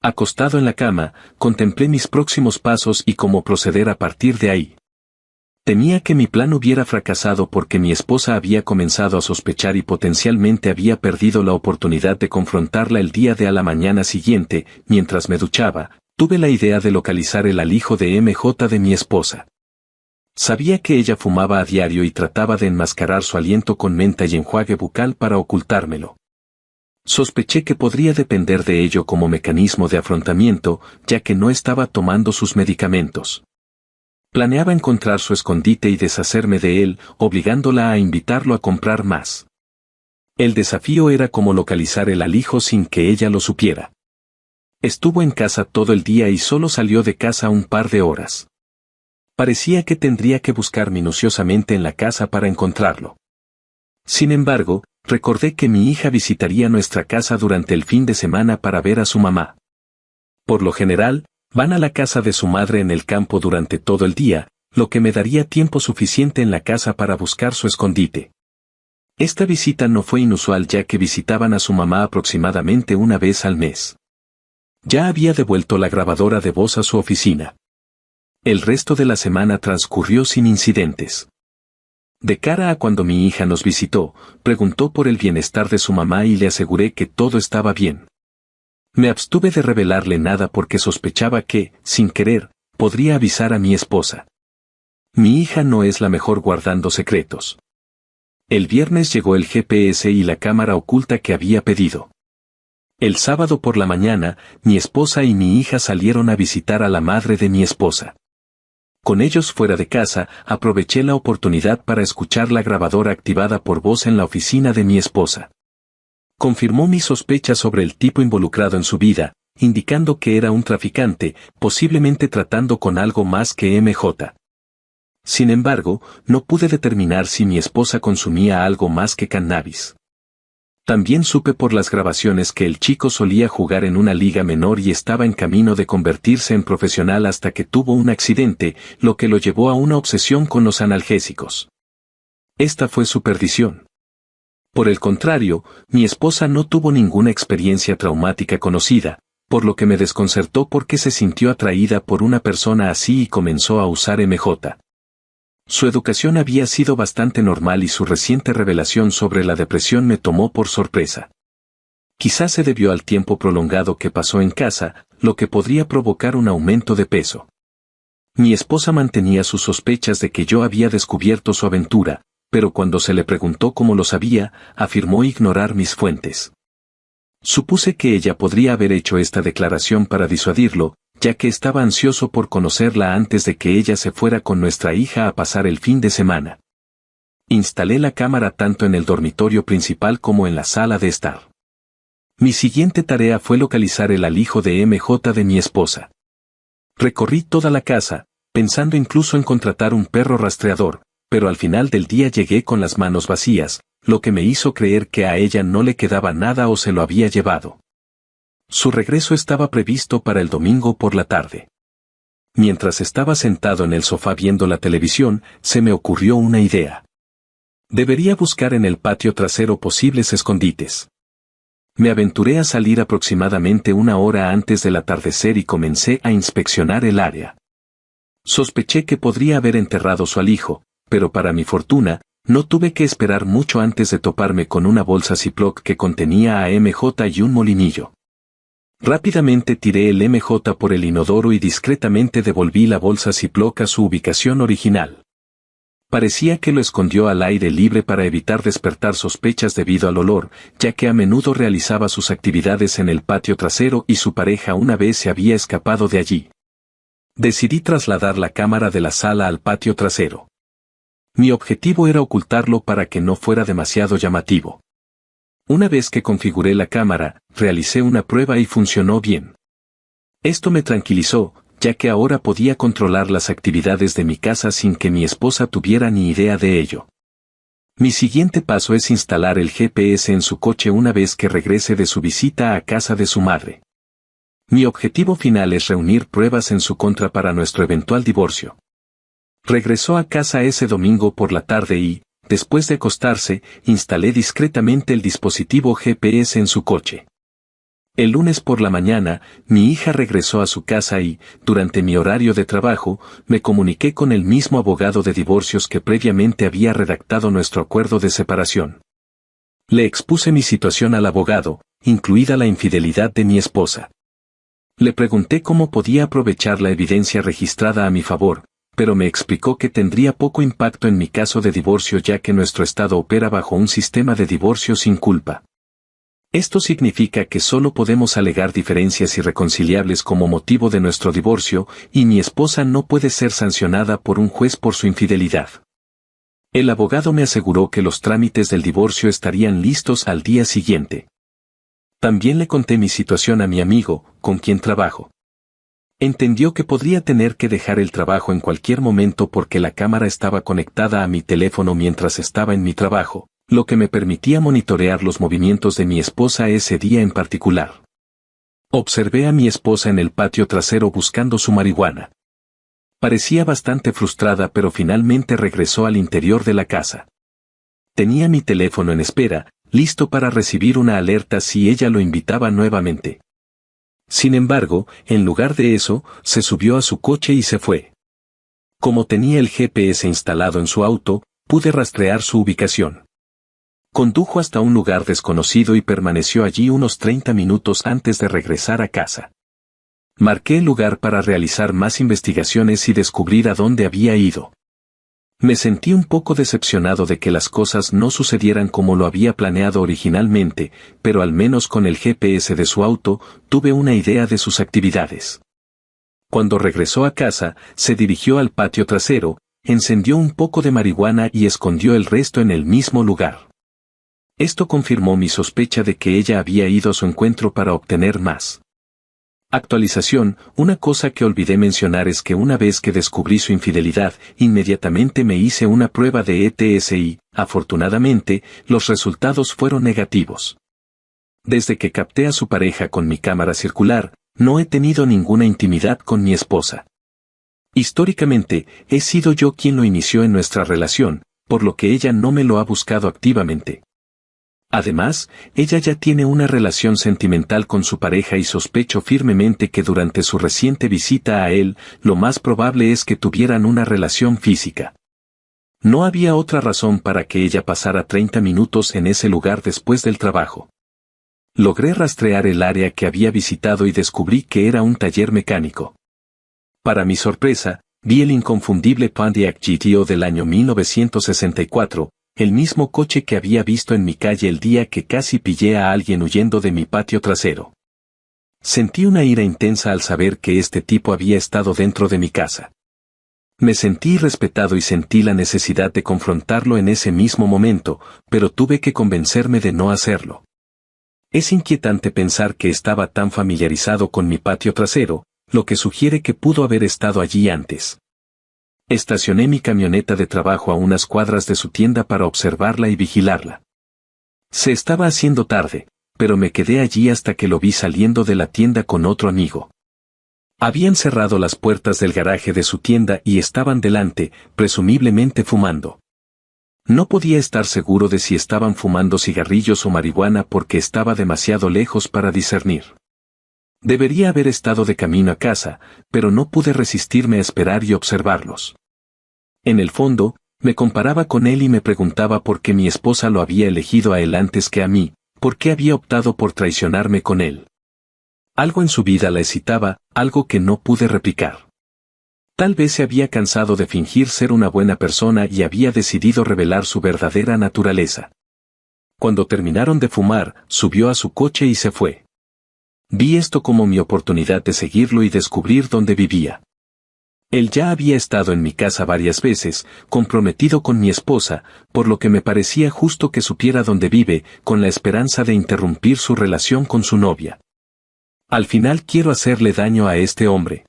Acostado en la cama, contemplé mis próximos pasos y cómo proceder a partir de ahí. Temía que mi plan hubiera fracasado porque mi esposa había comenzado a sospechar y potencialmente había perdido la oportunidad de confrontarla el día de a la mañana siguiente. Mientras me duchaba, tuve la idea de localizar el alijo de MJ de mi esposa. Sabía que ella fumaba a diario y trataba de enmascarar su aliento con menta y enjuague bucal para ocultármelo. Sospeché que podría depender de ello como mecanismo de afrontamiento, ya que no estaba tomando sus medicamentos. Planeaba encontrar su escondite y deshacerme de él, obligándola a invitarlo a comprar más. El desafío era cómo localizar el alijo sin que ella lo supiera. Estuvo en casa todo el día y solo salió de casa un par de horas. Parecía que tendría que buscar minuciosamente en la casa para encontrarlo. Sin embargo, recordé que mi hija visitaría nuestra casa durante el fin de semana para ver a su mamá. Por lo general, van a la casa de su madre en el campo durante todo el día, lo que me daría tiempo suficiente en la casa para buscar su escondite. Esta visita no fue inusual ya que visitaban a su mamá aproximadamente una vez al mes. Ya había devuelto la grabadora de voz a su oficina. El resto de la semana transcurrió sin incidentes. De cara a cuando mi hija nos visitó, preguntó por el bienestar de su mamá y le aseguré que todo estaba bien. Me abstuve de revelarle nada porque sospechaba que, sin querer, podría avisar a mi esposa. Mi hija no es la mejor guardando secretos. El viernes llegó el GPS y la cámara oculta que había pedido. El sábado por la mañana, mi esposa y mi hija salieron a visitar a la madre de mi esposa. Con ellos fuera de casa, aproveché la oportunidad para escuchar la grabadora activada por voz en la oficina de mi esposa. Confirmó mis sospechas sobre el tipo involucrado en su vida, indicando que era un traficante, posiblemente tratando con algo más que MJ. Sin embargo, no pude determinar si mi esposa consumía algo más que cannabis. También supe por las grabaciones que el chico solía jugar en una liga menor y estaba en camino de convertirse en profesional hasta que tuvo un accidente, lo que lo llevó a una obsesión con los analgésicos. Esta fue su perdición. Por el contrario, mi esposa no tuvo ninguna experiencia traumática conocida, por lo que me desconcertó porque se sintió atraída por una persona así y comenzó a usar MJ. Su educación había sido bastante normal y su reciente revelación sobre la depresión me tomó por sorpresa. Quizás se debió al tiempo prolongado que pasó en casa, lo que podría provocar un aumento de peso. Mi esposa mantenía sus sospechas de que yo había descubierto su aventura, pero cuando se le preguntó cómo lo sabía, afirmó ignorar mis fuentes. Supuse que ella podría haber hecho esta declaración para disuadirlo, ya que estaba ansioso por conocerla antes de que ella se fuera con nuestra hija a pasar el fin de semana. Instalé la cámara tanto en el dormitorio principal como en la sala de estar. Mi siguiente tarea fue localizar el alijo de MJ de mi esposa. Recorrí toda la casa, pensando incluso en contratar un perro rastreador, pero al final del día llegué con las manos vacías, lo que me hizo creer que a ella no le quedaba nada o se lo había llevado. Su regreso estaba previsto para el domingo por la tarde. Mientras estaba sentado en el sofá viendo la televisión, se me ocurrió una idea. Debería buscar en el patio trasero posibles escondites. Me aventuré a salir aproximadamente una hora antes del atardecer y comencé a inspeccionar el área. Sospeché que podría haber enterrado su alijo, pero para mi fortuna, no tuve que esperar mucho antes de toparme con una bolsa Ziploc que contenía a MJ y un molinillo. Rápidamente tiré el MJ por el inodoro y discretamente devolví la bolsa Ziploc a su ubicación original. Parecía que lo escondió al aire libre para evitar despertar sospechas debido al olor, ya que a menudo realizaba sus actividades en el patio trasero y su pareja una vez se había escapado de allí. Decidí trasladar la cámara de la sala al patio trasero. Mi objetivo era ocultarlo para que no fuera demasiado llamativo. Una vez que configuré la cámara, realicé una prueba y funcionó bien. Esto me tranquilizó, ya que ahora podía controlar las actividades de mi casa sin que mi esposa tuviera ni idea de ello. Mi siguiente paso es instalar el GPS en su coche una vez que regrese de su visita a casa de su madre. Mi objetivo final es reunir pruebas en su contra para nuestro eventual divorcio. Regresó a casa ese domingo por la tarde y, después de acostarse, instalé discretamente el dispositivo GPS en su coche. El lunes por la mañana, mi hija regresó a su casa y, durante mi horario de trabajo, me comuniqué con el mismo abogado de divorcios que previamente había redactado nuestro acuerdo de separación. Le expuse mi situación al abogado, incluida la infidelidad de mi esposa. Le pregunté cómo podía aprovechar la evidencia registrada a mi favor, pero me explicó que tendría poco impacto en mi caso de divorcio ya que nuestro estado opera bajo un sistema de divorcio sin culpa. Esto significa que solo podemos alegar diferencias irreconciliables como motivo de nuestro divorcio, y mi esposa no puede ser sancionada por un juez por su infidelidad. El abogado me aseguró que los trámites del divorcio estarían listos al día siguiente. También le conté mi situación a mi amigo, con quien trabajo. Entendió que podría tener que dejar el trabajo en cualquier momento porque la cámara estaba conectada a mi teléfono mientras estaba en mi trabajo, lo que me permitía monitorear los movimientos de mi esposa ese día en particular. Observé a mi esposa en el patio trasero buscando su marihuana. Parecía bastante frustrada pero finalmente regresó al interior de la casa. Tenía mi teléfono en espera, listo para recibir una alerta si ella lo invitaba nuevamente. Sin embargo, en lugar de eso, se subió a su coche y se fue. Como tenía el GPS instalado en su auto, pude rastrear su ubicación. Condujo hasta un lugar desconocido y permaneció allí unos 30 minutos antes de regresar a casa. Marqué el lugar para realizar más investigaciones y descubrir a dónde había ido. Me sentí un poco decepcionado de que las cosas no sucedieran como lo había planeado originalmente, pero al menos con el GPS de su auto, tuve una idea de sus actividades. Cuando regresó a casa, se dirigió al patio trasero, encendió un poco de marihuana y escondió el resto en el mismo lugar. Esto confirmó mi sospecha de que ella había ido a su encuentro para obtener más. Actualización, una cosa que olvidé mencionar es que una vez que descubrí su infidelidad, inmediatamente me hice una prueba de ETS y, afortunadamente, los resultados fueron negativos. Desde que capté a su pareja con mi cámara circular, no he tenido ninguna intimidad con mi esposa. Históricamente, he sido yo quien lo inició en nuestra relación, por lo que ella no me lo ha buscado activamente. Además, ella ya tiene una relación sentimental con su pareja y sospecho firmemente que durante su reciente visita a él, lo más probable es que tuvieran una relación física. No había otra razón para que ella pasara 30 minutos en ese lugar después del trabajo. Logré rastrear el área que había visitado y descubrí que era un taller mecánico. Para mi sorpresa, vi el inconfundible Pontiac GTO del año 1964, el mismo coche que había visto en mi calle el día que casi pillé a alguien huyendo de mi patio trasero. Sentí una ira intensa al saber que este tipo había estado dentro de mi casa. Me sentí irrespetado y sentí la necesidad de confrontarlo en ese mismo momento, pero tuve que convencerme de no hacerlo. Es inquietante pensar que estaba tan familiarizado con mi patio trasero, lo que sugiere que pudo haber estado allí antes. Estacioné mi camioneta de trabajo a unas cuadras de su tienda para observarla y vigilarla. Se estaba haciendo tarde, pero me quedé allí hasta que lo vi saliendo de la tienda con otro amigo. Habían cerrado las puertas del garaje de su tienda y estaban delante, presumiblemente fumando. No podía estar seguro de si estaban fumando cigarrillos o marihuana porque estaba demasiado lejos para discernir. Debería haber estado de camino a casa, pero no pude resistirme a esperar y observarlos. En el fondo, me comparaba con él y me preguntaba por qué mi esposa lo había elegido a él antes que a mí, por qué había optado por traicionarme con él. Algo en su vida la excitaba, algo que no pude replicar. Tal vez se había cansado de fingir ser una buena persona y había decidido revelar su verdadera naturaleza. Cuando terminaron de fumar, subió a su coche y se fue. Vi esto como mi oportunidad de seguirlo y descubrir dónde vivía. Él ya había estado en mi casa varias veces, comprometido con mi esposa, por lo que me parecía justo que supiera dónde vive, con la esperanza de interrumpir su relación con su novia. Al final quiero hacerle daño a este hombre.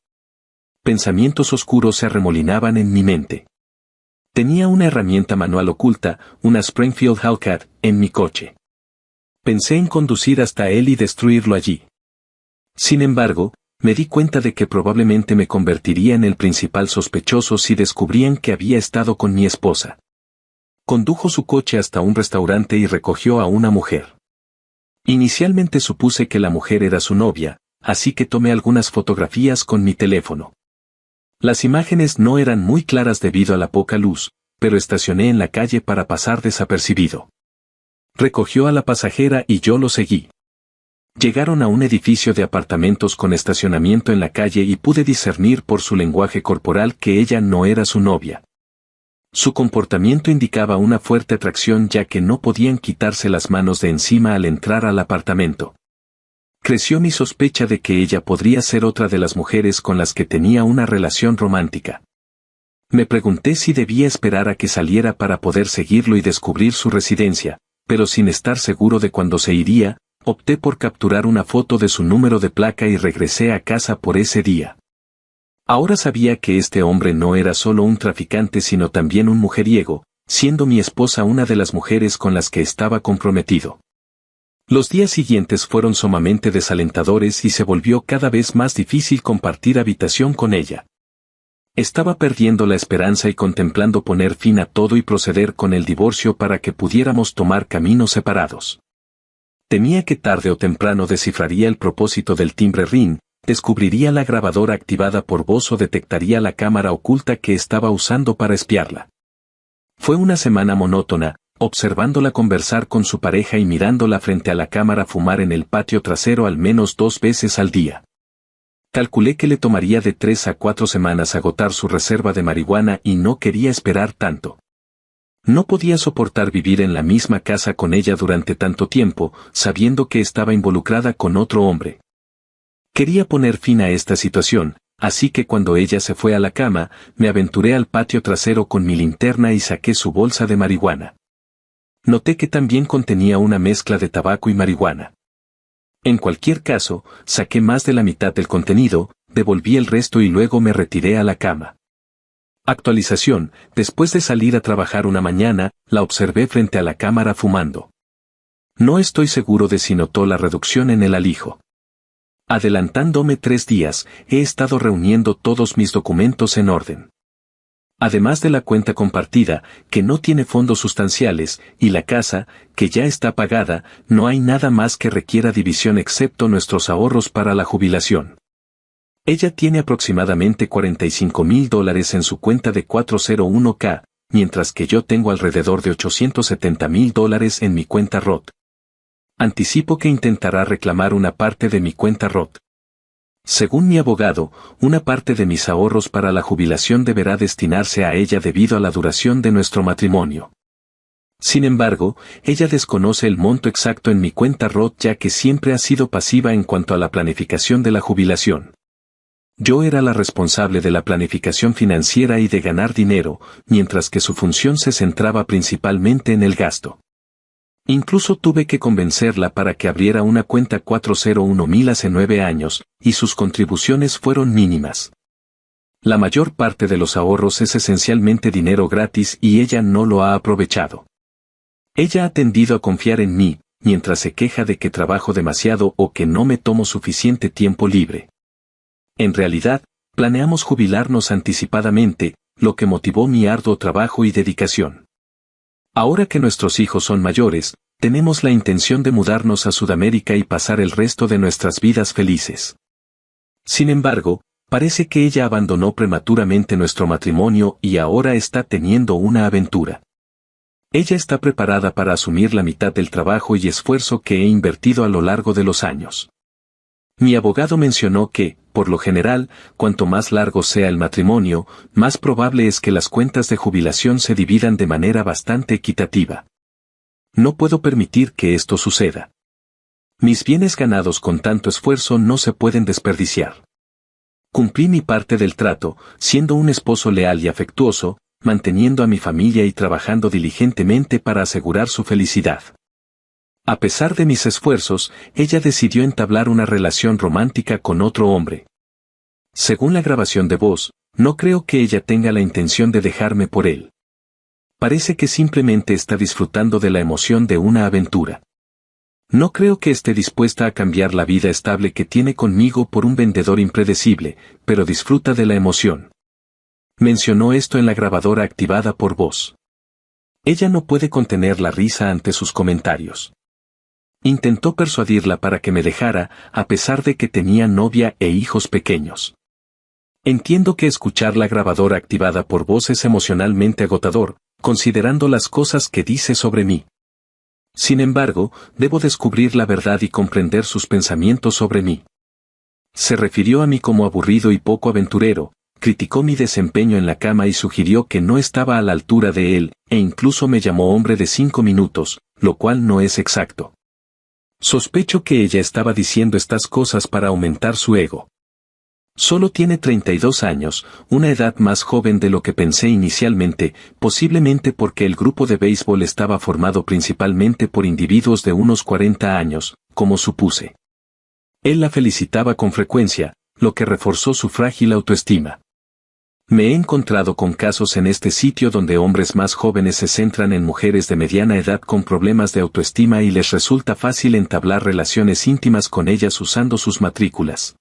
Pensamientos oscuros se arremolinaban en mi mente. Tenía una herramienta manual oculta, una Springfield Hellcat, en mi coche. Pensé en conducir hasta él y destruirlo allí. Sin embargo, Me di cuenta de que probablemente me convertiría en el principal sospechoso si descubrían que había estado con mi esposa. Condujo su coche hasta un restaurante y recogió a una mujer. Inicialmente supuse que la mujer era su novia, así que tomé algunas fotografías con mi teléfono. Las imágenes no eran muy claras debido a la poca luz, pero estacioné en la calle para pasar desapercibido. Recogió a la pasajera y yo lo seguí. Llegaron a un edificio de apartamentos con estacionamiento en la calle y pude discernir por su lenguaje corporal que ella no era su novia. Su comportamiento indicaba una fuerte atracción ya que no podían quitarse las manos de encima al entrar al apartamento. Creció mi sospecha de que ella podría ser otra de las mujeres con las que tenía una relación romántica. Me pregunté si debía esperar a que saliera para poder seguirlo y descubrir su residencia, pero sin estar seguro de cuándo se iría, opté por capturar una foto de su número de placa y regresé a casa por ese día. Ahora sabía que este hombre no era solo un traficante sino también un mujeriego, siendo mi esposa una de las mujeres con las que estaba comprometido. Los días siguientes fueron sumamente desalentadores y se volvió cada vez más difícil compartir habitación con ella. Estaba perdiendo la esperanza y contemplando poner fin a todo y proceder con el divorcio para que pudiéramos tomar caminos separados. Temía que tarde o temprano descifraría el propósito del timbre Ring, descubriría la grabadora activada por voz o detectaría la cámara oculta que estaba usando para espiarla. Fue una semana monótona, observándola conversar con su pareja y mirándola frente a la cámara fumar en el patio trasero al menos 2 veces al día. Calculé que le tomaría de 3 a 4 semanas agotar su reserva de marihuana y no quería esperar tanto. No podía soportar vivir en la misma casa con ella durante tanto tiempo, sabiendo que estaba involucrada con otro hombre. Quería poner fin a esta situación, así que cuando ella se fue a la cama, me aventuré al patio trasero con mi linterna y saqué su bolsa de marihuana. Noté que también contenía una mezcla de tabaco y marihuana. En cualquier caso, saqué más de la mitad del contenido, devolví el resto y luego me retiré a la cama. Actualización: después de salir a trabajar una mañana, la observé frente a la cámara fumando. No estoy seguro de si notó la reducción en el alijo. Adelantándome 3 días, he estado reuniendo todos mis documentos en orden. Además de la cuenta compartida, que no tiene fondos sustanciales, y la casa, que ya está pagada, no hay nada más que requiera división excepto nuestros ahorros para la jubilación. Ella tiene aproximadamente $45,000 en su cuenta de 401k, mientras que yo tengo alrededor de $870,000 en mi cuenta Roth. Anticipo que intentará reclamar una parte de mi cuenta Roth. Según mi abogado, una parte de mis ahorros para la jubilación deberá destinarse a ella debido a la duración de nuestro matrimonio. Sin embargo, ella desconoce el monto exacto en mi cuenta Roth ya que siempre ha sido pasiva en cuanto a la planificación de la jubilación. Yo era la responsable de la planificación financiera y de ganar dinero, mientras que su función se centraba principalmente en el gasto. Incluso tuve que convencerla para que abriera una cuenta 401,000 hace 9 años, y sus contribuciones fueron mínimas. La mayor parte de los ahorros es esencialmente dinero gratis y ella no lo ha aprovechado. Ella ha tendido a confiar en mí, mientras se queja de que trabajo demasiado o que no me tomo suficiente tiempo libre. En realidad, planeamos jubilarnos anticipadamente, lo que motivó mi arduo trabajo y dedicación. Ahora que nuestros hijos son mayores, tenemos la intención de mudarnos a Sudamérica y pasar el resto de nuestras vidas felices. Sin embargo, parece que ella abandonó prematuramente nuestro matrimonio y ahora está teniendo una aventura. Ella está preparada para asumir la mitad del trabajo y esfuerzo que he invertido a lo largo de los años. Mi abogado mencionó que, por lo general, cuanto más largo sea el matrimonio, más probable es que las cuentas de jubilación se dividan de manera bastante equitativa. No puedo permitir que esto suceda. Mis bienes ganados con tanto esfuerzo no se pueden desperdiciar. Cumplí mi parte del trato, siendo un esposo leal y afectuoso, manteniendo a mi familia y trabajando diligentemente para asegurar su felicidad. A pesar de mis esfuerzos, ella decidió entablar una relación romántica con otro hombre. Según la grabación de voz, no creo que ella tenga la intención de dejarme por él. Parece que simplemente está disfrutando de la emoción de una aventura. No creo que esté dispuesta a cambiar la vida estable que tiene conmigo por un vendedor impredecible, pero disfruta de la emoción. Mencionó esto en la grabadora activada por voz. Ella no puede contener la risa ante sus comentarios. Intentó persuadirla para que me dejara, a pesar de que tenía novia e hijos pequeños. Entiendo que escuchar la grabadora activada por voz es emocionalmente agotador, considerando las cosas que dice sobre mí. Sin embargo, debo descubrir la verdad y comprender sus pensamientos sobre mí. Se refirió a mí como aburrido y poco aventurero, criticó mi desempeño en la cama y sugirió que no estaba a la altura de él, e incluso me llamó hombre de 5 minutos, lo cual no es exacto. Sospecho que ella estaba diciendo estas cosas para aumentar su ego. Solo tiene 32 años, una edad más joven de lo que pensé inicialmente, posiblemente porque el grupo de béisbol estaba formado principalmente por individuos de unos 40 años, como supuse. Él la felicitaba con frecuencia, lo que reforzó su frágil autoestima. Me he encontrado con casos en este sitio donde hombres más jóvenes se centran en mujeres de mediana edad con problemas de autoestima y les resulta fácil entablar relaciones íntimas con ellas usando sus matrículas.